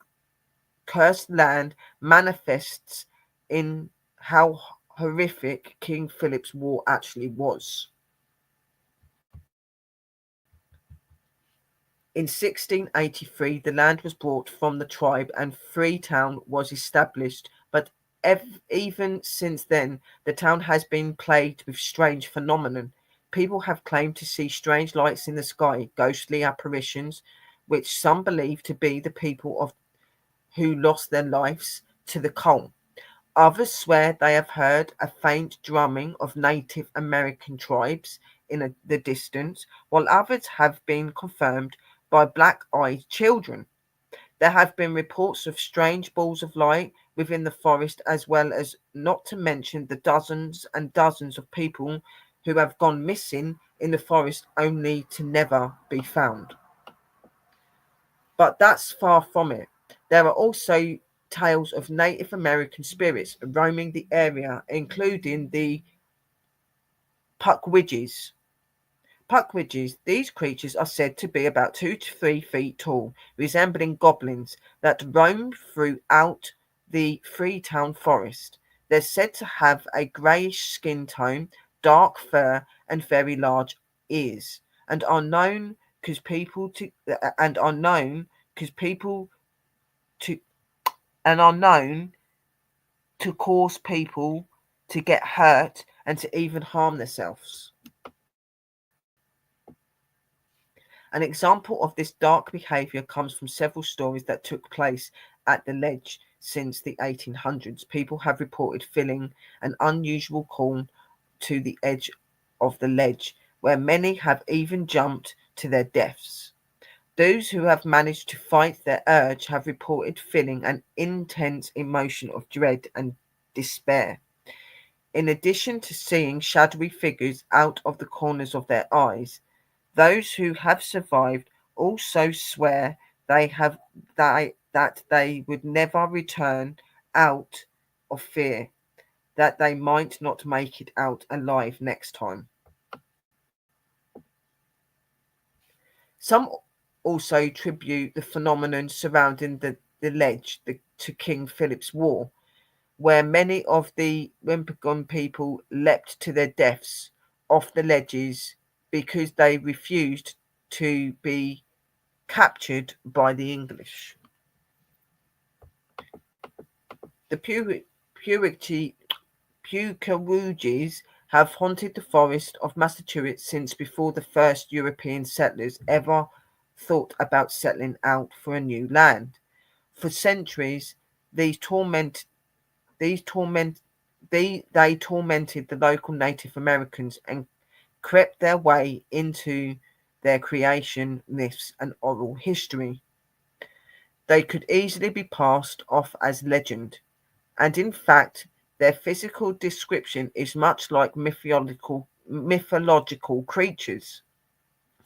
cursed land manifests in how horrific King Philip's War actually was. In 1683, the land was bought from the tribe and Freetown was established, but even since then, the town has been plagued with strange phenomenon. People have claimed to see strange lights in the sky, ghostly apparitions, which some believe to be the people of who lost their lives to the cult. Others swear they have heard a faint drumming of Native American tribes in the distance, while others have been confirmed by black-eyed children. There have been reports of strange balls of light within the forest, as well as not to mention the dozens and dozens of people who have gone missing in the forest only to never be found. But that's far from it. There are also tales of Native American spirits roaming the area, including the Puckwidges. Puckwidges, these creatures are said to be about 2 to 3 feet tall, resembling goblins that roam throughout the Freetown forest. They're said to have a greyish skin tone, dark fur, and very large ears, and are known because people to and are known to cause people to get hurt and to even harm themselves. An example of this dark behaviour comes from several stories that took place at the ledge since the 1800s. People have reported feeling an unusual call to the edge of the ledge, where many have even jumped to their deaths. Those who have managed to fight their urge have reported feeling an intense emotion of dread and despair. In addition to seeing shadowy figures out of the corners of their eyes, those who have survived also swear that they would never return out of fear that they might not make it out alive next time. Some also attribute the phenomenon surrounding the ledge to King Philip's War, where many of the Wimpegum people leapt to their deaths off the ledges because they refused to be captured by the English. The Puckwudgies have haunted the forest of Massachusetts since before the first European settlers ever thought about settling out for a new land. For centuries, these torment these torment they tormented the local Native Americans and crept their way into their creation myths and oral history. They could easily be passed off as legend, and in fact, their physical description is much like mythological creatures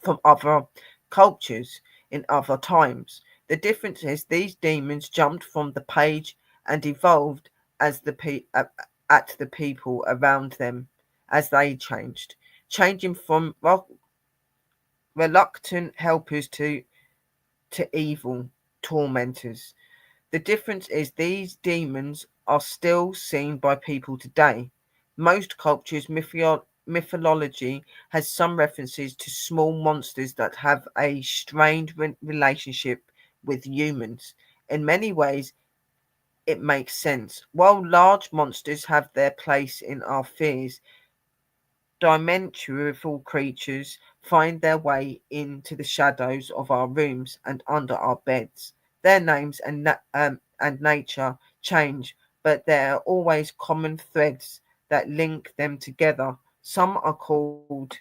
from other cultures in other times. The difference is these demons jumped from the page and evolved as at the people around them as they changed, changing from reluctant helpers to evil tormentors. The difference is these demons are still seen by people today. Most cultures' mythology has some references to small monsters that have a strained relationship with humans. In many ways, it makes sense. While large monsters have their place in our fears, dimensional creatures find their way into the shadows of our rooms and under our beds. Their names and nature change, but there are always common threads that link them together. Some are called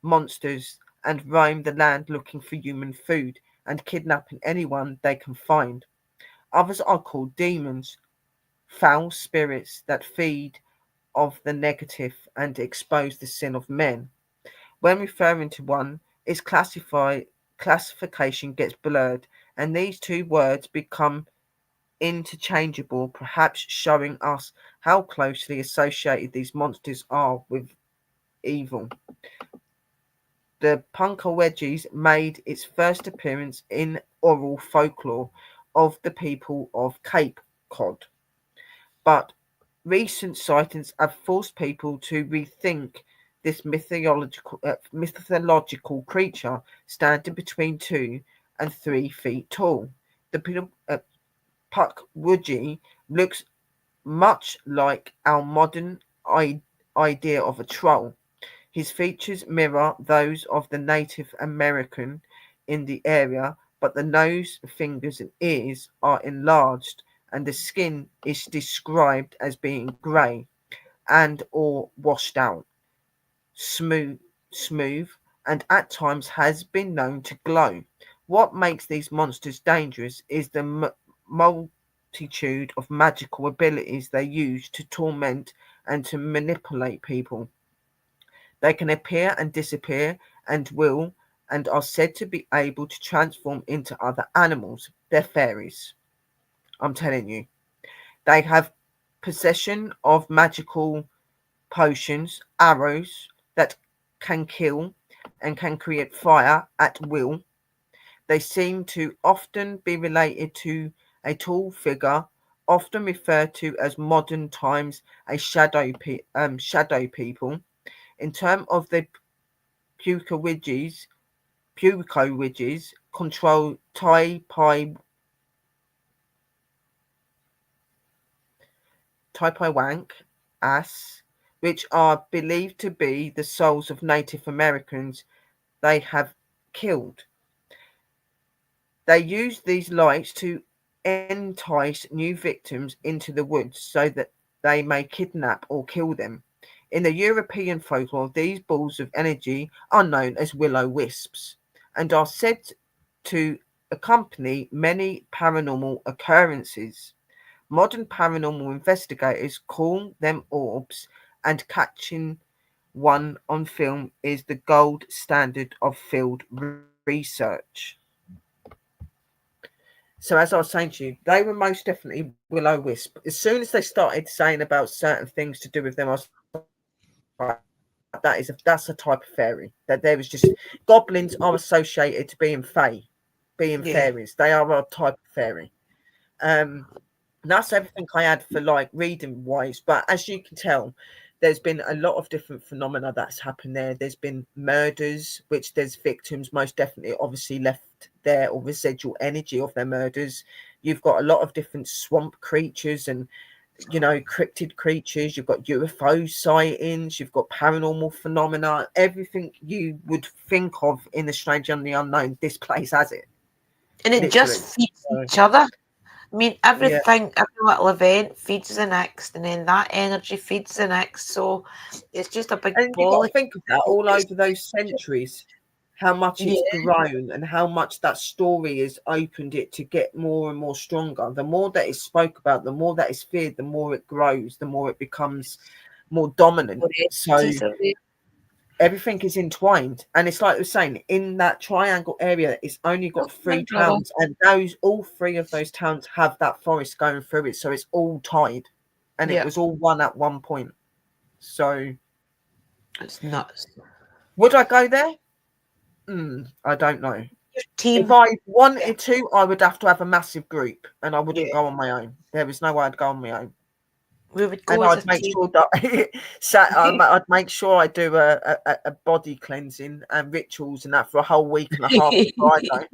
monsters and roam the land looking for human food and kidnapping anyone they can find. Others are called demons, foul spirits that feed of the negative and expose the sin of men. When referring to one, its classification gets blurred, and these two words become interchangeable, perhaps showing us how closely associated these monsters are with evil. The Punkawedgies made its first appearance in oral folklore of the people of Cape Cod, but recent sightings have forced people to rethink this mythological creature standing between 2 and 3 feet tall. The Puckwudgie looks much like our modern idea of a troll. His features mirror those of the Native American in the area, but the nose, fingers, and ears are enlarged, and the skin is described as being grey and or washed out, smooth, and at times has been known to glow. What makes these monsters dangerous is the multitude of magical abilities they use to torment and to manipulate people. They can appear and disappear and will and are said to be able to transform into other animals. They're fairies. I'm telling you. They have possession of magical potions, arrows that can kill and can create fire at will. They seem to often be related to a tall figure, often referred to as modern times a shadow people. In terms of the Puko Ridges control Tai Pai Wank As, which are believed to be the souls of Native Americans they have killed. They use these lights to entice new victims into the woods so that they may kidnap or kill them. In the European folklore, these balls of energy are known as willow wisps and are said to accompany many paranormal occurrences. Modern paranormal investigators call them orbs, and catching one on film is the gold standard of field research. So, as I was saying to you, they were most definitely Willow Wisp. As soon as they started saying about certain things to do with them, I was like, that's a type of fairy. That there was just goblins are associated to being fairies. Yeah. They are a type of fairy. Um, that's everything I had for like reading wise. But as you can tell, there's been a lot of different phenomena that's happened there. There's been murders, which there's victims most definitely obviously left there or residual energy of their murders. You've got a lot of different swamp creatures and cryptid creatures. You've got UFO sightings. You've got paranormal phenomena. Everything you would think of in the strange and the unknown, this place has it. And it Literally. just feeds So, each other. I mean, yeah. every little event feeds the next, and then that energy feeds the next. So it's just a big And you've got ball. to think of that all over those centuries, how much Yeah, it's grown and how much that story has opened it to get more and more stronger. The more that it's spoke about, the more that it's feared, the more it grows, the more it becomes more dominant. what So entities are there? everything is entwined. And it's like we're saying, in that triangle area, it's only got My three brother. towns, and those all three of those towns have that forest going through it. So it's all tied. And it Yeah, was all one at one point. So it's nuts. would I go there? I don't know. Your If team. I Yeah, wanted to, I would have to have a massive group, and I wouldn't yeah. go on my own. There is no way I'd go on my own, We would go and as I'd a make team. sure that I'd make sure I do a body cleansing and rituals and that for a whole week and a half before I go.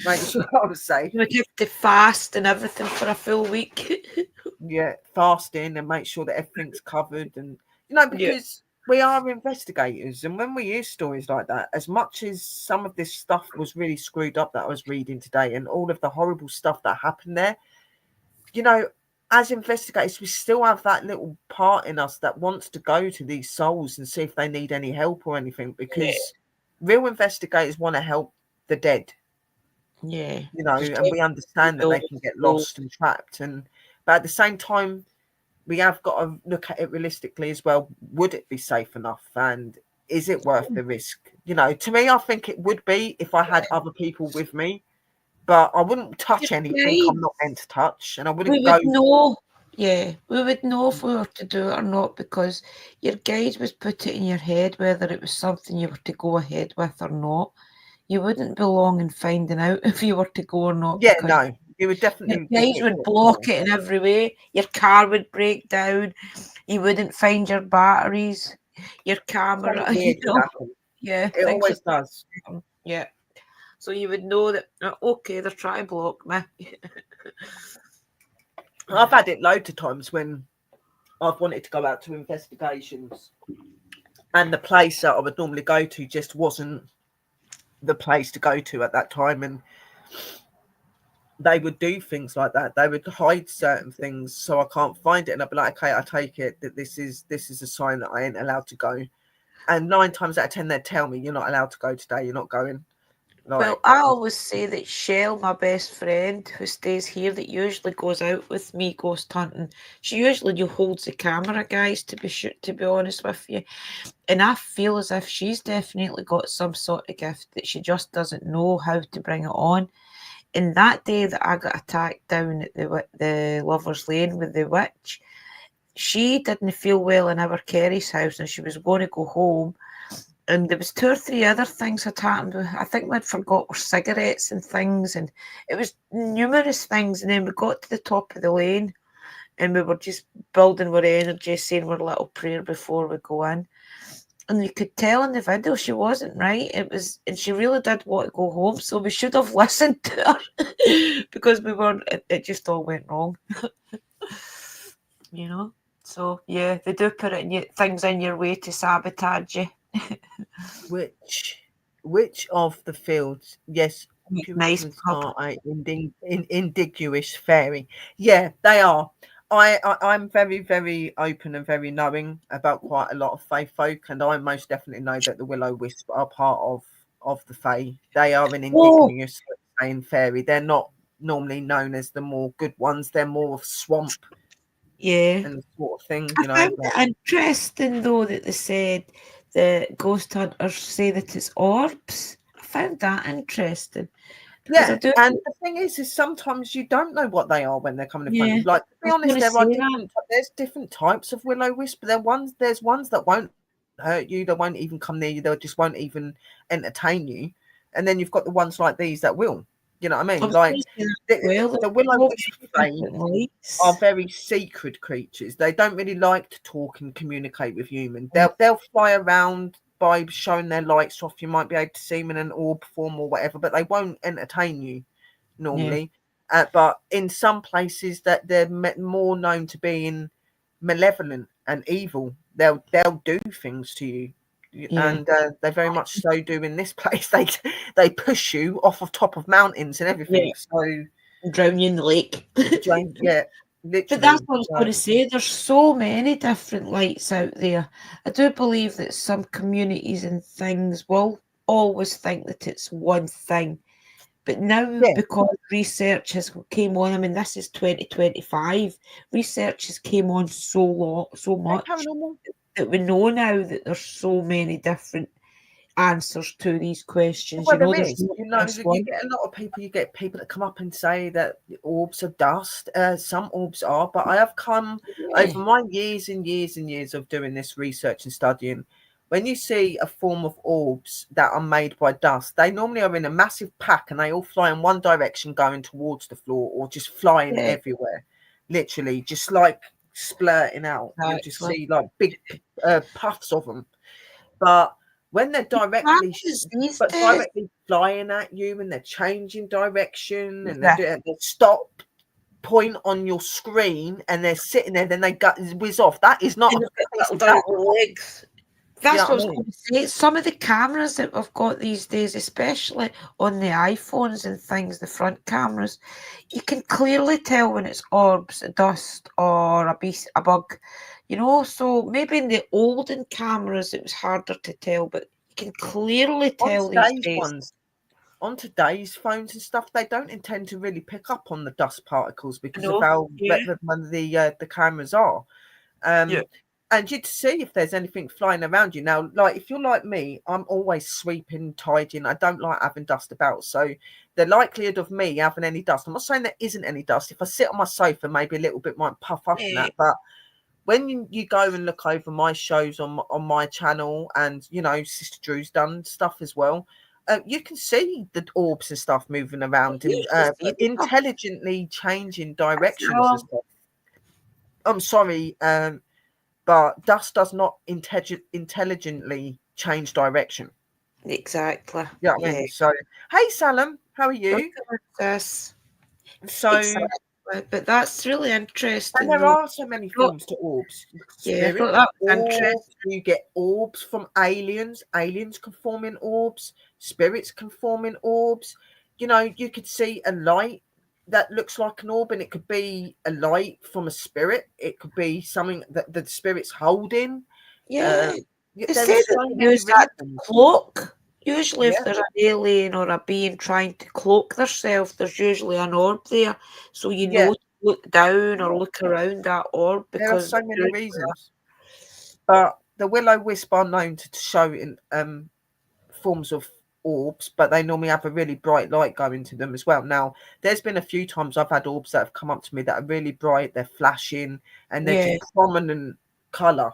Make sure I was safe. We would have to fast and everything for a full week. Yeah, fasting and make sure that everything's covered, and Yeah, because we are investigators, and when we hear stories like that, as much as some of this stuff was really screwed up that I was reading today, and all of the horrible stuff that happened there, you know, as investigators, we still have that little part in us that wants to go to these souls and see if they need any help or anything, yeah, because real investigators want to help the dead, yeah. Just and we understand that build they can get so lost and trapped, and but at the same time we have got to look at it realistically as well. Would it be safe enough, and is it worth the risk? To me, I think it would be if I had other people with me, but I wouldn't your touch anything I'm guide. not meant to touch, and I We wouldn't go. would know. Yeah, we would know if we were to do it or not because your guide would put it in your head whether it was something you were to go ahead with or not. You wouldn't be long in finding out if you were to go or not Yeah, because no, you would your definitely give guide me a would bit more. block it in every way. Your car would break down. You wouldn't find your batteries, your Something camera, weird would happen. Yeah, It things would always does. happen. Yeah. So you would know that, okay, they're trying to block me. I've had it loads of times when I've wanted to go out to investigations, and the place that I would normally go to just wasn't the place to go to at that time, and they would do things like that. They would hide certain things so I can't find it, and I'd be like, okay, I take it that this is a sign that I ain't allowed to go. And 9 times out of 10, they'd tell me, you're not allowed to go today. You're not going. Well, Like, I always say that Shell, my best friend, who stays here, that usually goes out with me ghost hunting, she usually holds the camera, guys. To be honest with you, and I feel as if she's definitely got some sort of gift that she just doesn't know how to bring it on. And that day that I got attacked down at the Lovers Lane with the witch, she didn't feel well in our Kerry's house and she was going to go home. And there was 2 or 3 other things had happened. I think we'd forgot our cigarettes and things, and it was numerous things. And then we got to the top of the lane, and we were just building our energy, saying our little prayer before we go in. And you could tell in the video she wasn't right. It was, and she really did want to go home. So we should have listened to her because we were. It just all went wrong, you know. So yeah, they do put it in things in your way to sabotage you. Which of the fields? Yes, Nice Puritans pub. are a indigenous fairy. Yeah, they are. I'm very, very open and very knowing about quite a lot of fae folk, and I most definitely know that the Willow Wisp are part of the fae. They are an Oh, indigenous fairy. They're not normally known as the more good ones. They're more of swamp yeah. and sort of thing, I you know. found But it interesting though that they said the ghost hunters say that it's orbs. I found that interesting because I yeah, do. and the thing is sometimes you don't know what they are when they're coming in front of Yeah, you. Like, to I be was going honest, to say that. there's different types of willow wisp. There's ones that won't hurt you, they won't even come near you, they just won't even entertain you. And then you've got the ones like these that will. You know what I I mean? was going Like to say that as the, well. the There's willow so wisp many fae different are lights. very secret creatures. They don't really like to talk and communicate with humans. Mm, They'll fly around by showing their lights off. You might be able to see them in an orb form or whatever, but they won't entertain you yeah, normally. But in some places that they're more known to being malevolent and evil, they'll do things to you. yeah, And they very much so do in this place. They push you off of top of mountains and yeah. everything. So Drown you in the lake. yeah, But that's literally. what I was going to say. There's so many different lights out there. I do believe that some communities and things will always think that it's one thing. But now, Yeah, because research has came on, I mean, this is 2025. Research has came on so they're much paranormal. that we know now that there's so many different answers to these questions. Well, You know, there there's is. not You know, just you one. get a lot of people. You get people that come up and say that the orbs are dust. Some orbs are, but I have come Yeah, over my years and years and years of doing this research and studying. When you see a form of orbs that are made by dust, they normally are in a massive pack and they all fly in one direction, going towards the floor, or just flying yeah, everywhere. Literally, just like splurting out. You'll just exactly. see like big puffs of them. But when they're Happens these days. directly flying at you and they're changing direction and Yeah. they stop point on your screen and they're sitting there, then they whiz off. That is not And a they've got piece little of that. dark legs. Do you That's know what I what was I mean? going to say. Some of the cameras that we've got these days, especially on the iPhones and things, the front cameras, you can clearly tell when it's orbs, dust, or a beast, a bug. You know, so maybe in the olden cameras it was harder to tell, but you can clearly On tell these today's days. ones, on today's phones and stuff, they don't intend to really pick up on the dust particles because of No, how yeah, the cameras are. yeah, And you'd see if there's anything flying around you. Now, like if you're like me, I'm always sweeping, tidying. I don't like having dust about. So the likelihood of me having any dust, I'm not saying there isn't any dust. If I sit on my sofa, maybe a little bit might puff up and yeah, that. But when you go and look over my shows on my channel, and you know, Sister Drew's done stuff as well. You can see the orbs and stuff moving you around and usually see them. intelligently changing directions and So, stuff. I'm sorry, but dust does not intelligently change direction. exactly, Yeah, I yeah. mean, so hey, Salam, how are Look you? at this. So, Exactly. But that's really and interesting, there though. are so many Thought- forms to orbs. Yeah, I Spirit thought that was orbs. interesting. You get orbs from aliens. Aliens can form in orbs. Spirits can form in orbs. You know, you could see a light that looks like an orb, and it could be a light from a spirit. It could be something that the spirit's holding. Yeah, they There say are that so they many use that to reasons. cloak. Usually, if Yeah, there's an alien or a being trying to cloak themselves, there's usually an orb there. So you yeah. know to look down or look around that orb There are because so many reasons. But the willow wisp are known to show in forms of orbs, but they normally have a really bright light going to them as well. Now, there's been a few times I've had orbs that have come up to me that are really bright, they're flashing, and they're Yeah. just prominent colour.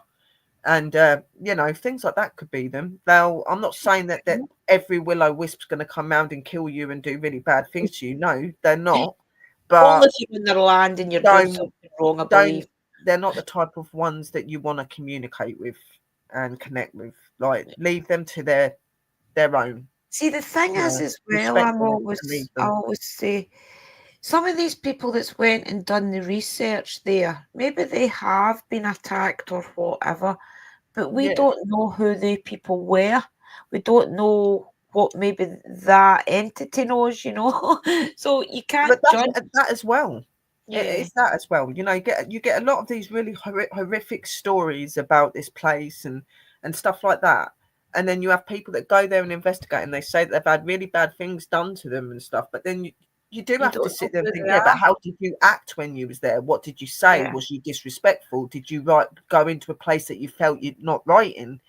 And you know, things like that could be them. Now, I'm not saying that every Willow Wisp's going to come round and kill you and do really bad things to you. No, they're not. Only But if you're in their land and you're doing don't something wrong, I don't believe. they're not the type of ones that you want to communicate with and connect with. Like, leave them to their own. See, the thing You is know, as well, respect them and leave I them. always say, some of these people that's went and done the research there, maybe they have been attacked or whatever, but we Yeah, don't know who they people were. We don't know what maybe that entity knows, you know. So you but can't that's judge. that as well. Yeah, It's that as well. You know, you get a lot of these really horrific stories about this place and stuff like that. And then you have people that go there and investigate, and they say that they've had really bad things done to them and stuff. But then you do you have to don't know sit there and who think, they yeah, but are. how did you act when you was there? What did you say? Yeah, Was you disrespectful? Did you go into a place that you felt you'd not right in?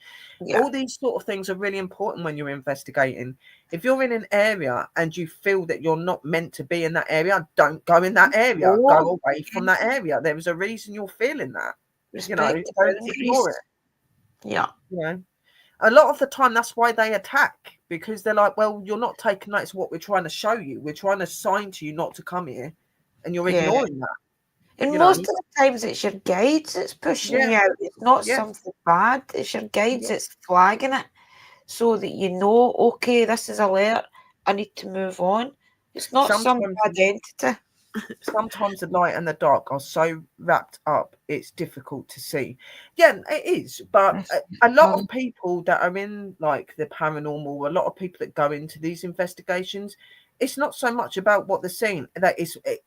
yeah. All these sort of things are really important when you're investigating. If you're in an area and you feel that you're not meant to be in that area, don't go in that area. Or Go away from that area. There is a reason you're feeling that. You know, respect the don't boundaries. ignore it. Yeah, You know, a lot of the time that's why they attack, because they're like, well, you're not taking notice of what we're trying to show you. We're trying to sign to you not to come here, and you're yeah. ignoring that. And You know, most of the times it's your guides that's pushing yeah, you out. It's not yeah, something bad. It's your guides yeah. that's flagging it so that you know, okay, this is alert. I need to move on. It's not some Sometimes bad entity. sometimes the light and the dark are so wrapped up it's difficult to see. Yeah, it is, but It's a lot fun. of people that are in like the paranormal, a lot of people that go into these investigations, it's not so much about what they're seeing.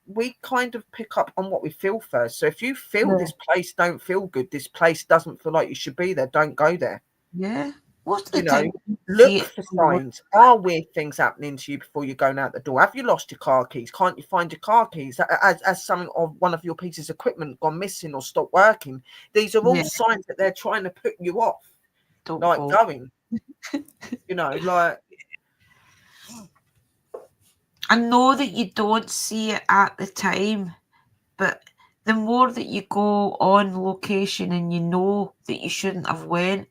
We kind of pick up on what we feel first. So if you feel Yeah. this place don't feel good, this place doesn't feel like you should be there, don't go there. Yeah. Most of the You know, time you see look it for on the road. signs. Are weird things happening to you before you're going out the door? Have you lost your car keys? Can't you find your car keys? As something of one of your pieces of equipment gone missing or stopped working? These are all Yeah. signs that they're trying to put you off, Don't like go. going. You know, like I know that you don't see it at the time, but the more that you go on location and you know that you shouldn't have went,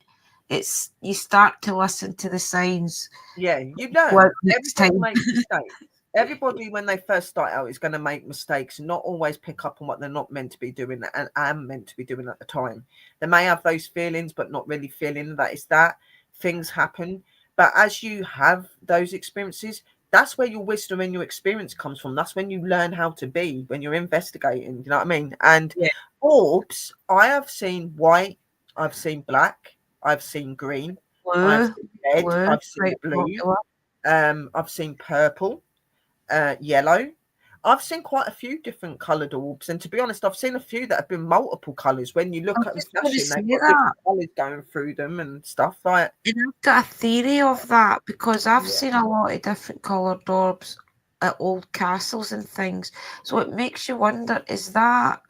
it's you start to listen to the signs. yeah, you Go out learn. next Everybody time. makes mistakes. Everybody, when they first start out, is going to make mistakes and not always pick up on what they're not meant to be doing and am meant to be doing at the time. They may have those feelings, but not really feeling that it's that. Things happen. But as you have those experiences, that's where your wisdom and your experience comes from. That's when you learn how to be when you're investigating. You know what I mean? And Yeah. orbs, I have seen white, I've seen black, I've seen green, I've Blue, seen red, blue, I've seen quite blue, popular. I've seen purple, yellow. I've seen quite a few different coloured orbs, and to be honest, I've seen a few that have been multiple colours. When you I look was at them just going to flashing, say they've got that. different colours going through them and stuff. Like, And I've got a theory of that because I've yeah, seen a lot of different coloured orbs at old castles and things. So it makes you wonder, is that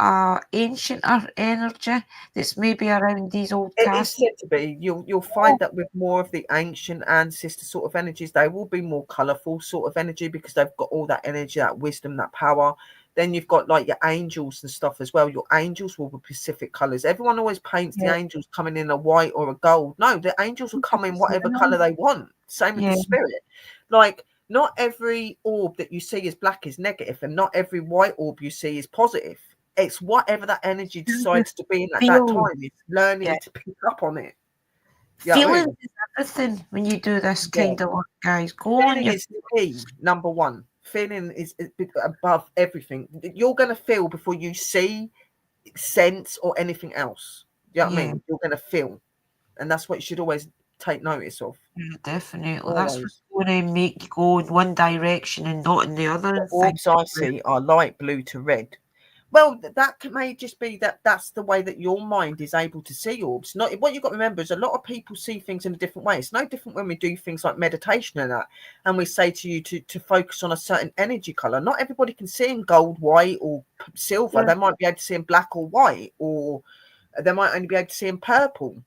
ancient energy that's maybe around these old it is castles? said to be. You'll find that with more of the ancient ancestor sort of energies, they will be more colourful sort of energy because they've got all that energy, that wisdom, that power. Then you've got like your angels and stuff as well. Your angels will be specific colours. Everyone always paints the Yeah, angels coming in a white or a gold. No, the angels will come in whatever colour they want. Same with the yeah, spirit. Like, not every orb that you see is black is negative, and not every white orb you see is positive. It's whatever that energy yeah. decides to be in at that Feel, time. It's yeah. learning to pick up on it. You know what I Feeling mean? is everything when you do this Yeah. kind of work, guys. Go on Feeling your is key, number one. Feeling is above everything. You're going to feel before you see, sense, or anything else. You know what I yeah, mean? You're going to feel. And that's what you should always take notice of. yeah, definitely. That's what's Always. going to make you go in one direction and not in the other The and think. orbs I see are light blue to red. Well, may just be that's the way that your mind is able to see orbs. Not what you've got to remember is a lot of people see things in a different way. It's no different when we do things like meditation and that, and we say to you to focus on a certain energy color. Not everybody can see in gold, white, or silver. Yeah, They might be able to see in black or white, or they might only be able to see in purple.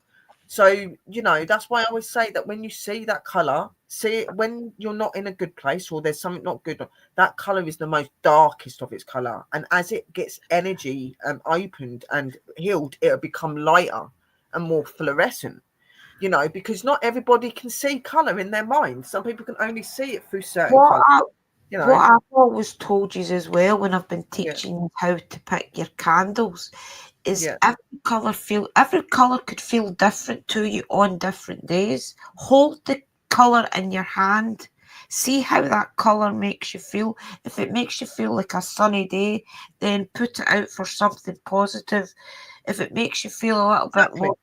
So, you know, that's why I always say that when you see that colour, see it when you're not in a good place or there's something not good, that colour is the most darkest of its colour. And as it gets energy opened and healed, it'll become lighter and more fluorescent, you know, because not everybody can see colour in their mind. Some people can only see it through certain What colours, I, you what know. I've always told you as well when I've been Yeah, teaching you how to pick your candles is yeah, every colour could feel different to you on different days. Hold the colour in your hand. See how that colour makes you feel. If it makes you feel like a sunny day, then put it out for something positive. If it makes you feel a little bit exactly. more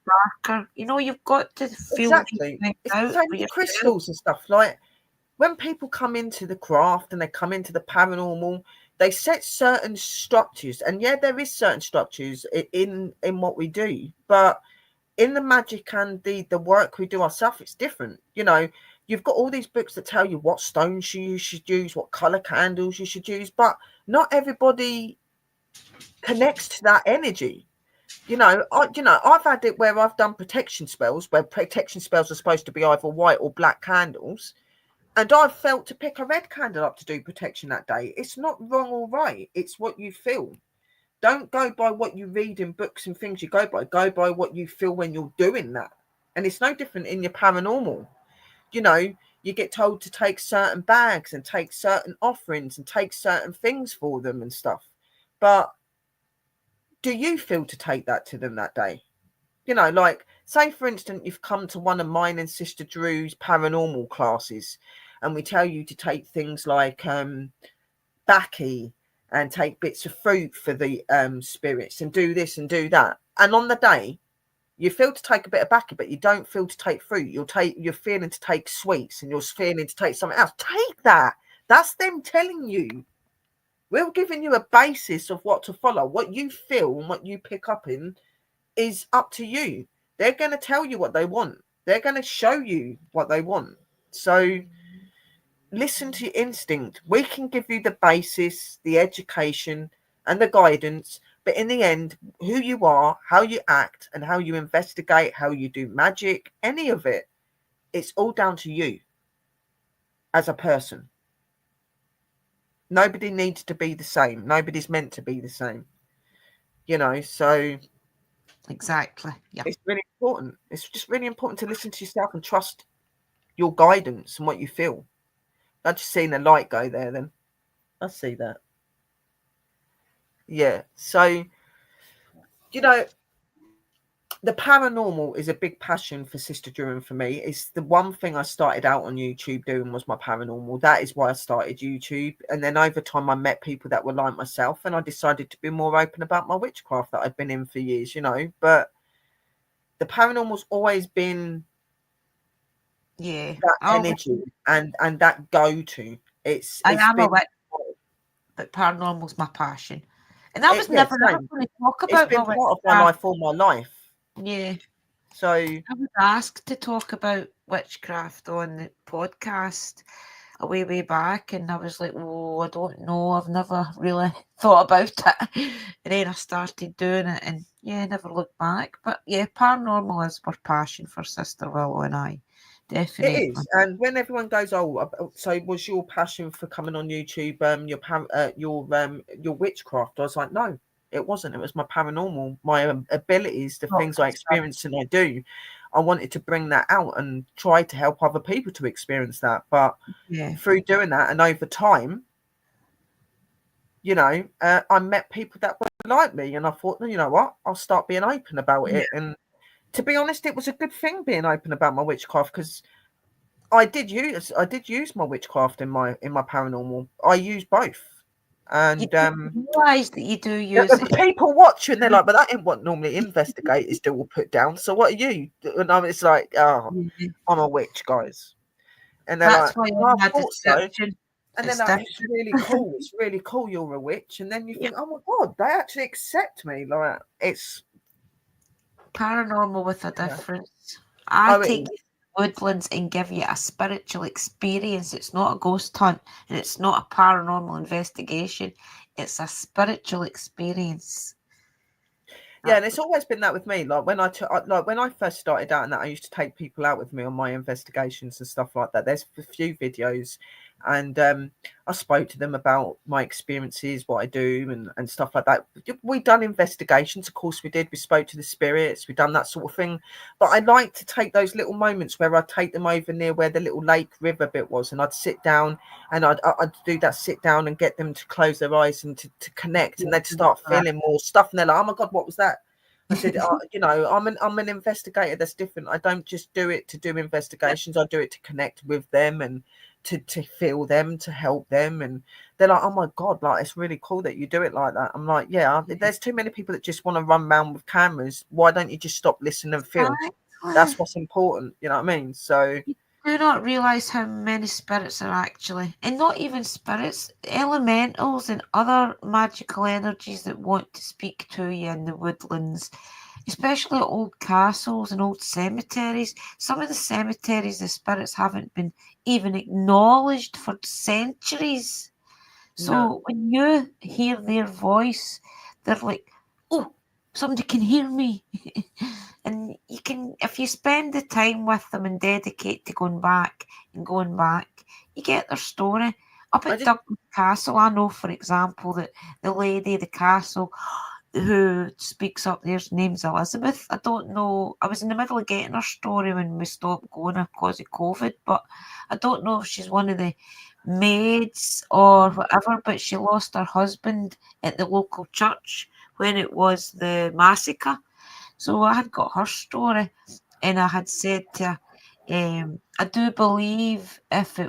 darker, you've got to feel these Exactly. things It's the out same for with yourself. crystals and stuff. Like when people come into the craft and they come into the paranormal, they set certain structures. And yeah, there is certain structures in what we do, but in the magic and the work we do ourselves, it's different. You know, you've got all these books that tell you what stones you should use, what color candles you should use, but not everybody connects to that energy. I've had it where I've done protection spells, where protection spells are supposed to be either white or black candles, and I've felt to pick a red candle up to do protection that day. It's not wrong or right. It's what you feel. Don't go by what you read in books and things you go by. Go by what you feel when you're doing that. And it's no different in your paranormal. You know, you get told to take certain bags and take certain offerings and take certain things for them and stuff. But do you feel to take that to them that day? You know, like, say, for instance, you've come to one of mine and Sister Drew's paranormal classes, and we tell you to take things like baccy and take bits of fruit for the spirits and do this and do that. And on the day, you feel to take a bit of baccy, but you don't feel to take fruit. You're feeling to take sweets and you're feeling to take something else. Take that. That's them telling you. We're giving you a basis of what to follow. What you feel and what you pick up in is up to you. They're going to tell you what they want. They're going to show you what they want. So listen to your instinct. We can give you the basis, the education, and the guidance. But in the end, who you are, how you act, and how you investigate, how you do magic, any of it, it's all down to you as a person. Nobody needs to be the same. Nobody's meant to be the same. You know, so Exactly. Yeah. it's really important. It's just really important to listen to yourself and trust your guidance and what you feel. I just seen the light go there then. I see that. Yeah. So, you know, the paranormal is a big passion for Sister Drew and for me. It's the one thing I started out on YouTube doing was my paranormal. That is why I started YouTube. And then over time I met people that were like myself and I decided to be more open about my witchcraft that I'd been in for years, you know. But the paranormal's always been Yeah. that Oh, energy and that go-to. I It's am a been witch, but paranormal's my passion. And I was yeah, never ever same. going to talk It's about my been part of my witchcraft. life all my life. Yeah. So I was asked to talk about witchcraft on the podcast way back, and I was like, "Oh, I don't know. I've never really thought about it." And then I started doing it, and yeah, never looked back. But yeah, paranormal is our passion for Sister Willow and I, it definitely. is, and when everyone goes, "Oh, so was your passion for coming on YouTube, your witchcraft?" I was like, "No, it wasn't. It was my paranormal, my abilities, the Not things I experience and I do. I wanted to bring that out and try to help other people to experience that. But yeah, through doing that, and over time, you know, I met people that were like me, and I thought, you know what, I'll start being open about yeah. it. And to be honest, it was a good thing being open about my witchcraft because I did use my witchcraft in my paranormal. I use both, You and do realise that you do use it. people watch you and they're like, "But that ain't what normally investigators do or put down." So what are you? And it's like, "Oh, Yeah. I'm a witch, guys," and they're That's like, why "Oh, in I my thought so." description, And then it's like, it's different. really cool. It's really cool. You're a witch, and then you Yeah. think, "Oh my god, they actually accept me." Like it's Paranormal with a yeah. difference. I Oh, it take is. you to the woodlands and give you a spiritual experience. It's not a ghost hunt and it's not a paranormal investigation. It's a spiritual experience. Yeah, and it's always been that with me. Like when I first started out, and that I used to take people out with me on my investigations and stuff like that. There's a few videos, and I spoke to them about my experiences, what I do, and stuff like that. We done investigations, of course we did. We spoke to the spirits, we done that sort of thing. But I like to take those little moments where I'd take them over near where the little lake river bit was, and I'd sit down and I'd do that sit down and get them to close their eyes and to connect, and they'd start feeling more stuff, and they're like, oh my god, what was that? I said, I'm an investigator. That's different. I don't just do it to do investigations. I do it to connect with them and to feel them, to help them. And they're like, oh my god, like it's really cool that you do it like that. I'm like, yeah. There's too many people that just want to run around with cameras. Why don't you just stop, listen, and feel? That's what's important. You know what I mean? So you do not realise how many spirits are actually, and not even spirits, elementals and other magical energies that want to speak to you in the woodlands, especially at old castles and old cemeteries. Some of the cemeteries, the spirits haven't been even acknowledged for centuries. So when you hear their voice, they're like, oh, somebody can hear me. And you can, if you spend the time with them and dedicate to going back, you get their story. Up at Dublin Castle, I know, for example, that the lady, the castle, who speaks up there's name's Elizabeth. I don't know. I was in the middle of getting her story when we stopped going because of COVID, but I don't know if she's one of the maids or whatever, but she lost her husband at the local church when it was the massacre. So I had got her story, and I had said to her, I do believe if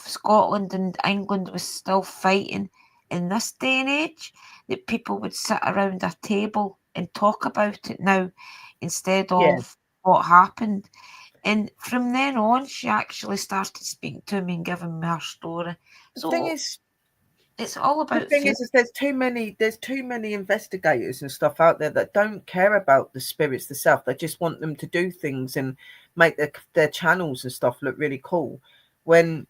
Scotland and England was still fighting in this day and age, that people would sit around a table and talk about it now instead of what happened. And from then on, she actually started speaking to me and giving me her story. So the thing is, it's all about. The thing is there's too many investigators and stuff out there that don't care about the spirits themselves. They just want them to do things and make their channels and stuff look really cool. When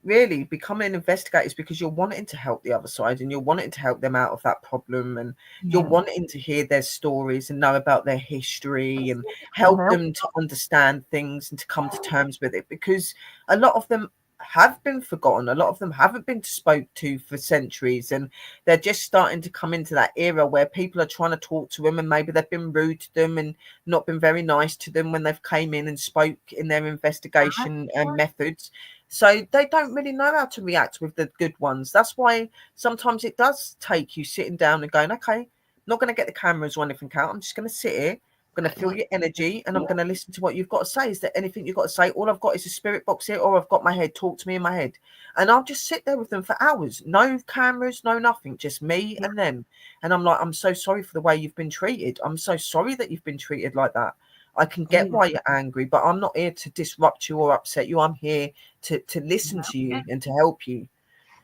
really becoming an investigator is because you're wanting to help the other side, and you're wanting to help them out of that problem, and you're wanting to hear their stories and know about their history and help them to understand things and to come to terms with it, because a lot of them have been forgotten. A lot of them haven't been spoke to for centuries, and they're just starting to come into that era where people are trying to talk to them, and maybe they've been rude to them and not been very nice to them when they've came in and spoke in their investigation methods. So they don't really know how to react with the good ones. That's why sometimes it does take you sitting down and going, okay, I'm not going to get the cameras or anything out. I'm just going to sit here. I'm going to feel your energy, and I'm going to listen to what you've got to say. Is there anything you've got to say? All I've got is a spirit box here, or I've got my head. Talk to me in my head. And I'll just sit there with them for hours. No cameras, no nothing. Just me and them. And I'm like, I'm so sorry for the way you've been treated. I'm so sorry that you've been treated like that. I can get why you're angry, but I'm not here to disrupt you or upset you. I'm here to listen to you and to help you.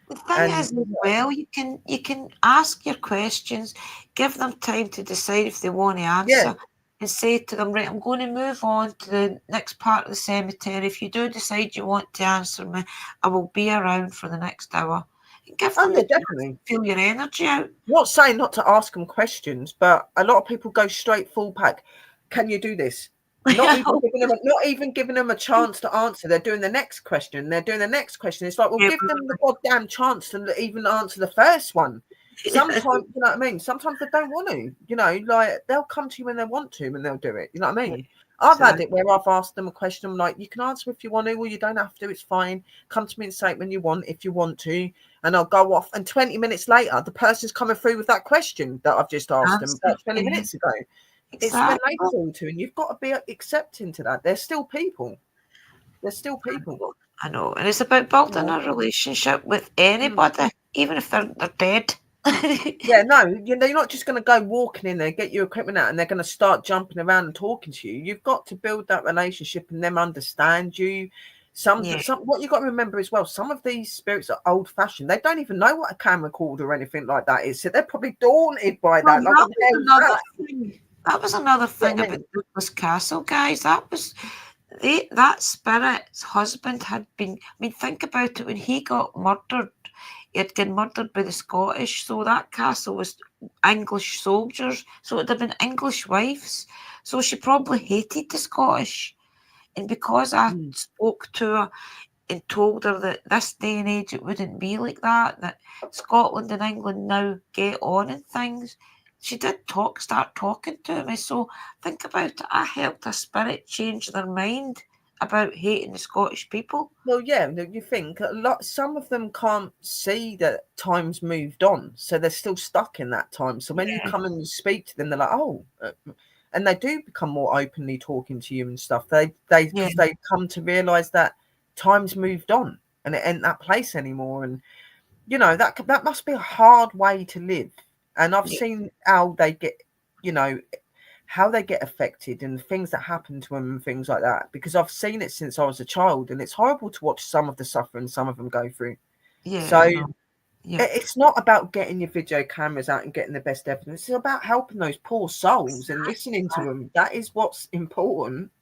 The thing is, as well, you can ask your questions, give them time to decide if they want to answer, and say to them, right, I'm going to move on to the next part of the cemetery. If you do decide you want to answer me, I will be around for the next hour. And give them definitely feel your energy out. Not saying not to ask them questions, but a lot of people go straight full pack. Can you do this? Not even giving them a chance to answer. They're doing the next question. They're doing the next question. It's like, well, give them the goddamn chance to even answer the first one. Sometimes, you know what I mean? Sometimes they don't want to, you know, like they'll come to you when they want to and they'll do it. You know what I mean? I've had it where I've asked them a question. I'm like, you can answer if you want to, or you don't have to. It's fine. Come to me and say it when you want, if you want to. And I'll go off. And 20 minutes later, the person's coming through with that question that I've just asked them about 20 minutes ago. Exactly. It's relatable to, and you've got to be accepting to that. They're still people. They're still people. I know. And it's about building a relationship with anybody, even if they're dead. You're not just going to go walking in there, get your equipment out, and they're going to start jumping around and talking to you. You've got to build that relationship and them understand you. Some what you've got to remember as well, some of these spirits are old fashioned. They don't even know what a camera cord or anything like that is. So they're probably daunted by that. That was another thing about Douglas Castle, guys. that spirit's husband had been. I mean, think about it. When he got murdered, he had been murdered by the Scottish. So that castle was English soldiers. So it'd have been English wives. So she probably hated the Scottish. And because I Mm. spoke to her and told her that this day and age it wouldn't be like that Scotland and England now get on and things, she did start talking to me. So think about it. I helped a spirit change their mind about hating the Scottish people. Well, yeah, you think a lot. Some of them can't see that time's moved on, so they're still stuck in that time. So when you Yeah, come and you speak to them, they're like, "Oh," and they do become more openly talking to you and stuff. They yeah, because they come to realise that time's moved on and it ain't that place anymore. And that must be a hard way to live. And I've yeah, seen how they get, you know, how they get affected and things that happen to them and things like that, because I've seen it since I was a child, and it's horrible to watch some of the suffering some of them go through. yeah, So I know. Yeah, it's not about getting your video cameras out and getting the best evidence. It's about helping those poor souls and listening to them. That is what's important,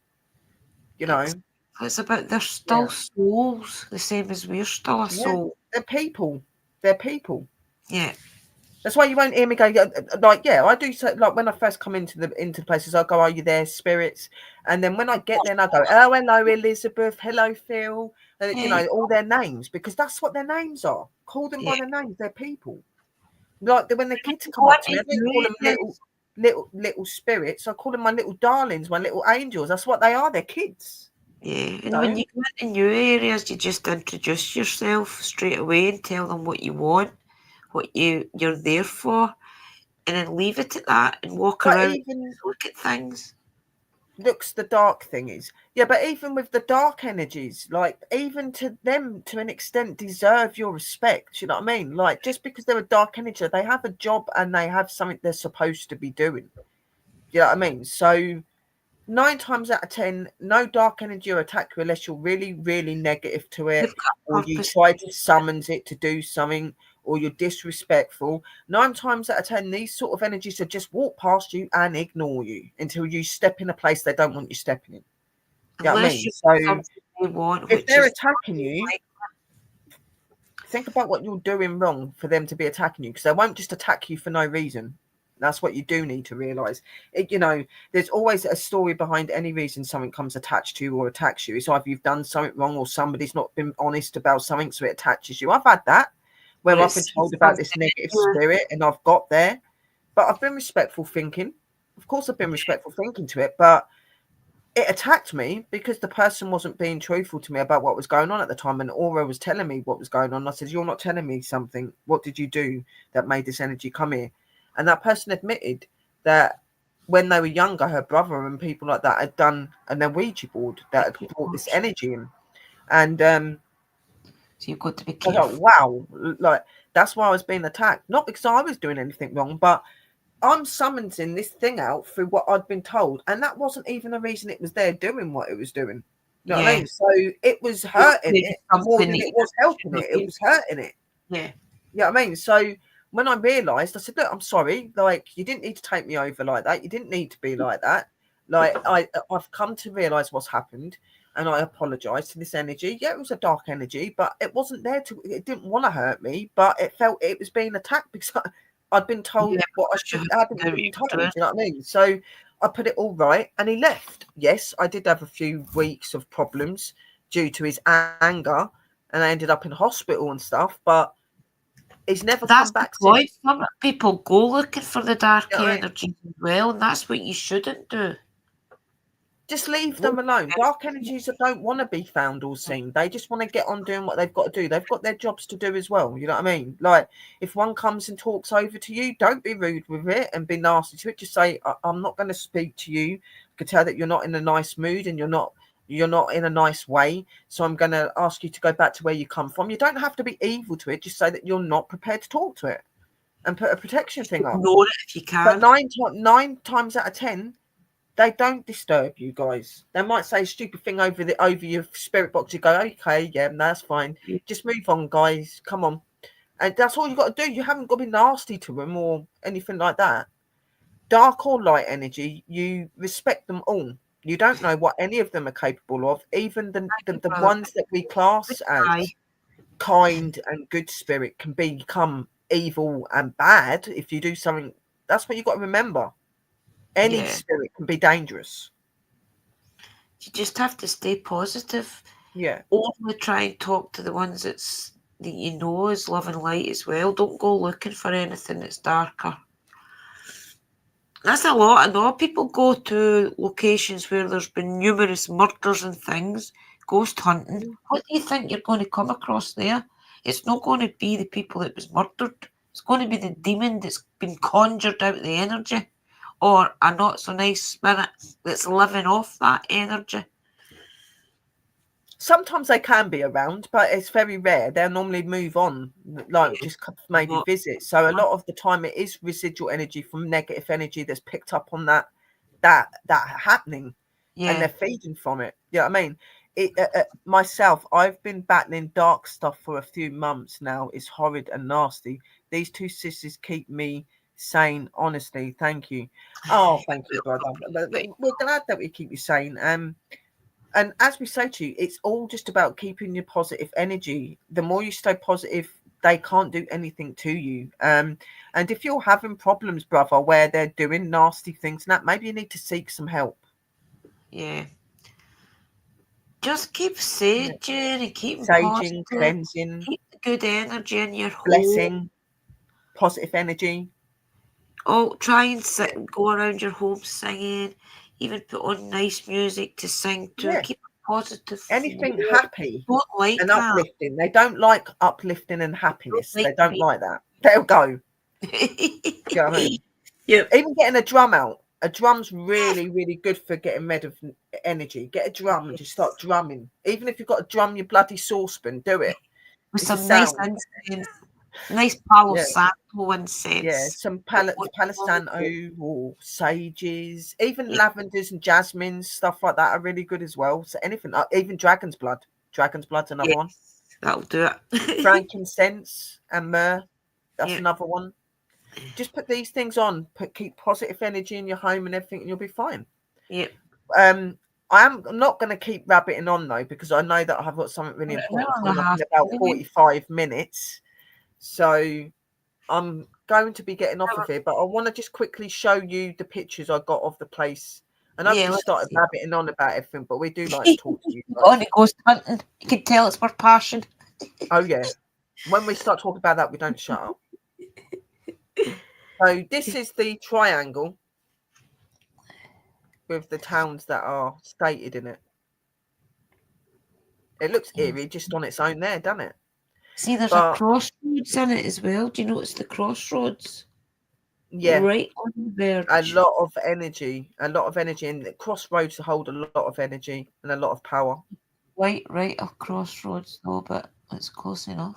you it's know. it's about they're still Yeah, souls, the same as we're still a yeah. soul. They're people. They're people. Yeah, That's why you won't hear me go like, yeah, I do. So, like when I first come into places, I go, "Are you there, spirits?" And then when I get there, and I go, "Oh, hello, Elizabeth. Hello, Phil." yeah, All their names, because that's what their names are. Call them yeah. by their names. They're people. Like when the kids come What up to me, in I don't call new them areas? little spirits. I call them my little darlings, my little angels. That's what they are. They're kids. Yeah, and when No, you go into new areas, you just introduce yourself straight away and tell them what you want, what you're there for, and then leave it at that and walk but around and even look at things. looks the dark thing is, yeah, but even with the dark energies, like even to them to an extent deserve your respect, you know what I mean? Like just because they're a dark energy, they have a job and they have something they're supposed to be doing, you know what I mean? So 9 times out of 10, no dark energy will attack you unless you're really, really negative to They've it, got or you purpose. try to summons it to do something, or you're disrespectful. 9 times out of 10, these sort of energies will just walk past you and ignore you until you step in a place they don't want you stepping in. You know what I Unless mean? you So do something they want, if which they're is attacking you, think about what you're doing wrong for them to be attacking you, because they won't just attack you for no reason. That's what you do need to realize. There's always a story behind any reason something comes attached to you or attacks you. It's either you've done something wrong or somebody's not been honest about something, so it attaches you. I've had that or where I've been it's told about something this that negative you're, spirit and I've got there, but I've been respectful thinking. Of course, I've been respectful thinking to it, but it attacked me because the person wasn't being truthful to me about what was going on at the time, and Aura was telling me what was going on. I said, "You're not telling me something. What did you do that made this energy come here?" And that person admitted that when they were younger, her brother and people like that had done an Ouija board that had brought this energy in. And so you've got to be I was like, careful. wow, like that's why I was being attacked. Not because I was doing anything wrong, but I'm summoning this thing out through what I'd been told, and that wasn't even the reason it was there doing what it was doing. You know what I Yeah, mean? So it was so hurting maybe it more something than that it you was helping shouldn't it. It be. was hurting it. Yeah, You know what I mean? So when I realised, I said, "Look, I'm sorry. Like you didn't need to take me over like that. You didn't need to be like that. Like I've come to realise what's happened." And I apologise to this energy. Yeah, it was a dark energy, but it wasn't there to. It didn't want to hurt me, but it felt it was being attacked because I'd been told yeah, what I because you should had hadn't to do what been you told. were doing. You know what I mean? So I put it all right, and he left. Yes, I did have a few weeks of problems due to his anger, and I ended up in hospital and stuff. But he's never come That's the back since. point. Some people go looking for the dark You know what I mean? energy as well, and that's what you shouldn't do. Just leave Go them alone. Dark energies that don't want to be found or seen. They just want to get on doing what they've got to do. They've got their jobs to do as well. You know what I mean? Like if one comes and talks over to you, don't be rude with it and be nasty to it. Just say, I'm not going to speak to you. I can tell that you're not in a nice mood and you're not in a nice way. So I'm going to ask you to go back to where you come from. You don't have to be evil to it. Just say that you're not prepared to talk to it and put a protection thing up. ignore it if you But can. nine times out of 10, they don't disturb you guys. They might say a stupid thing over your spirit box. You go, okay, yeah, no, that's fine. Just move on, guys. Come on. And that's all you got to do. You haven't got to be nasty to them or anything like that. Dark or light energy, you respect them all. You don't know what any of them are capable of. Even the Brother, ones that we class as try. kind and good spirit can become evil and bad if you do something. That's what you got to remember. Any Yeah. spirit can be dangerous. You just have to stay positive. Yeah. Only try and talk to the ones that you know is love and light as well. Don't go looking for anything that's darker. That's a lot. I know people go to locations where there's been numerous murders and things, ghost hunting. What do you think you're going to come across there? It's not going to be the people that was murdered. It's going to be the demon that's been conjured out of the energy, or a not so nice spirit that's living off that energy. Sometimes they can be around, but it's very rare. They'll normally move on, like just maybe visit. So a lot of the time, it is residual energy from negative energy that's picked up on that happening, and they're Yeah, feeding from it. You know what I mean? Myself, I've been battling dark stuff for a few months now. It's horrid and nasty. These two sisters keep me sane. Honestly, thank you. Oh, thank you, brother. We're glad that we keep you sane. And as we say to you, it's all just about keeping your positive energy. The more you stay positive, they can't do anything to you. And if you're having problems, brother, where they're doing nasty things, that maybe you need to seek some help. yeah. Just keep saging and keeping Saging, positive. cleansing, Keep the good energy in your home. blessing, positive energy. Oh, try and sit and go around your home singing. Even put on nice music to sing to. Yeah, Keep a positive anything flow. happy Don't like and that. uplifting. They don't like uplifting and Don't happiness. like They don't to like that. They'll go. Do you know what I mean? be. Yep. Even getting a drum out. A drum's really, really good for getting rid of energy. Get a drum and just start drumming. Even if you've got to drum your bloody saucepan, do it. With It's a some nice sound. incense. Nice Palo Yeah. Santo Yeah. incense. Some What Palo you call it? Santo or sages, even Yeah. lavenders and jasmines, stuff like that are really good as well. So anything, even dragon's blood. Dragon's blood's another one. Yes, that'll do it. Frankincense and myrrh. That's Yeah. another one. Just put these things on. Keep positive energy in your home and everything, and you'll be fine. Yeah. Um, I'm not going to keep rabbiting on though because I know that I've got something really An important hour and a coming up half in about anyway. 45 minutes. So I'm going to be getting off of here, but I want to just quickly show you the pictures I got of the place. And I've Yeah, just let's started see. rabbiting on about everything, but we do like to talk to you On guys. it ghost hunting. You can tell it's for passion. Oh yeah. When we start talking about that, we don't shut up. So this is the triangle with the towns that are stated in it. It looks eerie just on its own there, doesn't it? See, there's a But crossroads in it as well. Do you notice the crossroads? yeah, Right on the a verge. lot of energy, and the crossroads hold a lot of energy and a lot of power. Right a crossroads though, but it's close enough.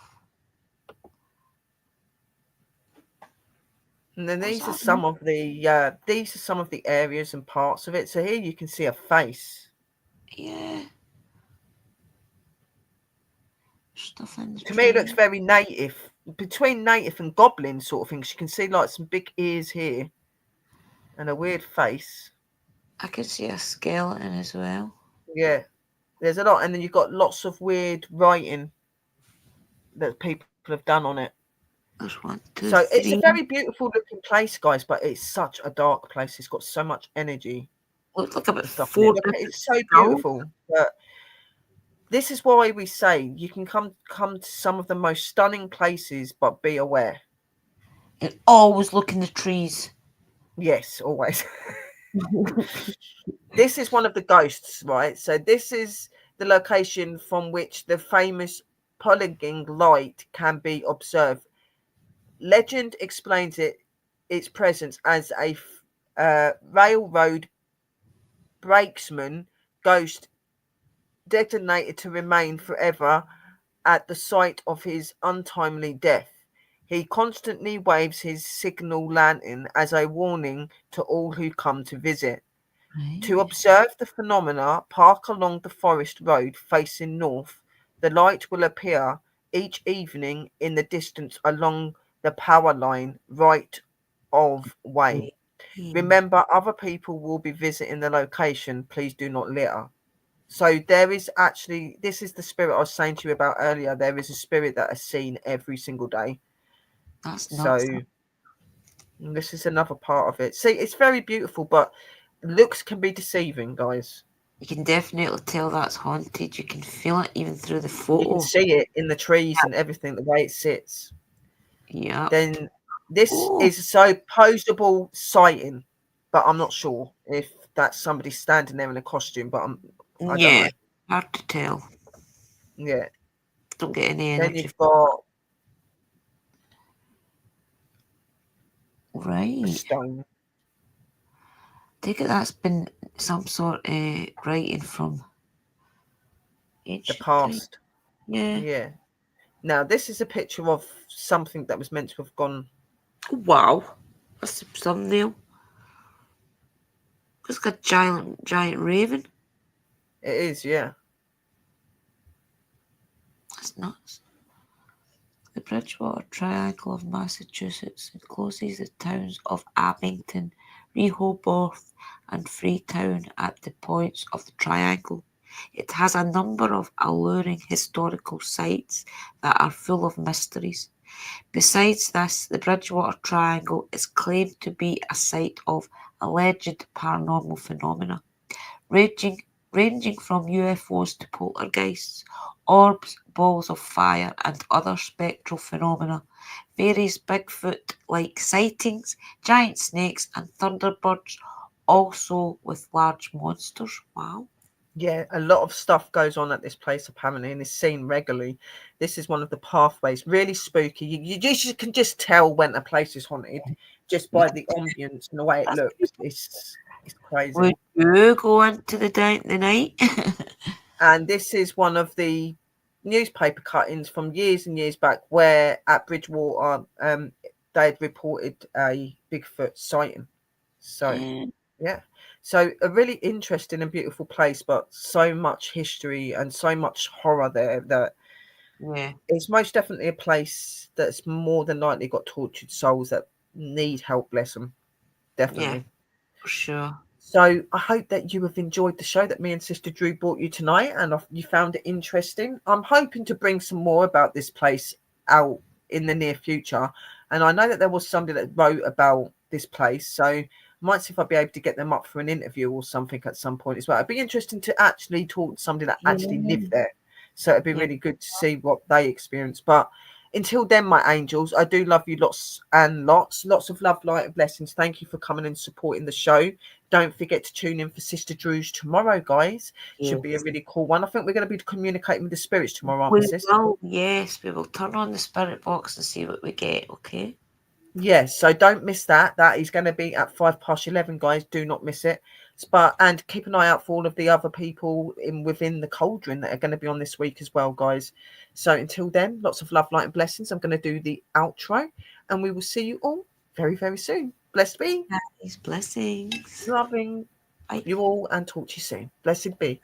And then What's these are that? some of the areas and parts of it. So here you can see a face. Yeah. Stuff in the To me, it looks tree. very native, between native and goblin sort of things. You can see like some big ears here and a weird face. I could see a skeleton as well. Yeah, there's a lot, and then you've got lots of weird writing that people have done on it. There's one, two, So it's a three. very beautiful looking place, guys, but it's such a dark place. It's got so much energy Looks like about and stuff in it. four Look, different it's so skulls. beautiful. But this is why we say you can come to some of the most stunning places, but be aware. And always look in the trees. Yes, always. This is one of the ghosts, right? So this is the location from which the famous Polygon light can be observed. Legend explains its presence as a railroad brakesman ghost designated to remain forever at the site of his untimely death. He constantly waves his signal lantern as a warning to all who come to visit. To Right. observe the phenomena, park along the forest road facing north. The light will appear each evening in the distance along the power line right of way. Remember, other people will be visiting the location. Please do not litter. So there is actually, this is the spirit I was saying to you about earlier. There is a spirit that is seen every single day. That's nuts. So this is another part of it. See, it's very beautiful, but looks can be deceiving, guys. You can definitely tell that's haunted. You can feel it even through the You can photo. see it in the trees and everything, the way it sits. Yep. Then this Oh, is a supposable sighting, but I'm not sure if that's somebody standing there in a costume, but I don't yeah. know. Hard to tell. Yeah. Don't get any Then energy. you've got a Right. stone, Take it that's been some sort of writing from the ancient time. past. Yeah. Yeah. Now this is a picture of something that was meant to have gone. Oh, wow. That's the thumbnail. It's got a giant raven. It is, yeah. That's nuts. The Bridgewater Triangle of Massachusetts encloses the towns of Abington, Rehoboth, and Freetown at the points of the triangle. It has a number of alluring historical sites that are full of mysteries. Besides this, the Bridgewater Triangle is claimed to be a site of alleged paranormal phenomena, ranging, ranging from UFOs to poltergeists, orbs, balls of fire, and other spectral phenomena, various Bigfoot-like sightings, giant snakes, and thunderbirds, also with large monsters. Wow. Yeah, a lot of stuff goes on at this place apparently and is seen regularly. This is one of the pathways, really spooky. You just can just tell when a place is haunted just You by can, the ambience and the way it that's looks. It's crazy. would you go into the night? And this is one of the newspaper cuttings from years and years back where at Bridgewater they had reported a Bigfoot sighting. So Yeah. yeah. So a really interesting and beautiful place, but so much history and so much horror there that Yeah. it's most definitely a place that's more than likely got tortured souls that need help, bless them. Yeah, Definitely. for sure. So I hope that you have enjoyed the show that me and Sister Drew brought you tonight and you found it interesting. I'm hoping to bring some more about this place out in the near future. And I know that there was somebody that wrote about this place. So I might see if I'll be able to get them up for an interview or something at some point as well. It'd be interesting to actually talk to somebody that actually lived Yeah. there. So it'd be Yeah. really good to see what they experienced. But until then, my angels, I do love you lots and lots of love, light, and blessings. Thank you for coming and supporting the show. Don't forget to tune in for Sister Drew's tomorrow, guys. Should be a Yes. really cool one. I think we're going to be communicating with the spirits tomorrow, aren't we, We sis? will, yes, we will turn on the spirit box and see what we get, okay? Yes, so don't miss that. That is going to be at 11:05, guys. Do not miss it. But and keep an eye out for all of the other people in within the cauldron that are going to be on this week as well, guys. So until then, lots of love, light, and blessings. I'm going to do the outro, and we will see you all very, very soon. Blessed be, Guys, blessings. loving Bye. you all, and talk to you soon. Blessed be.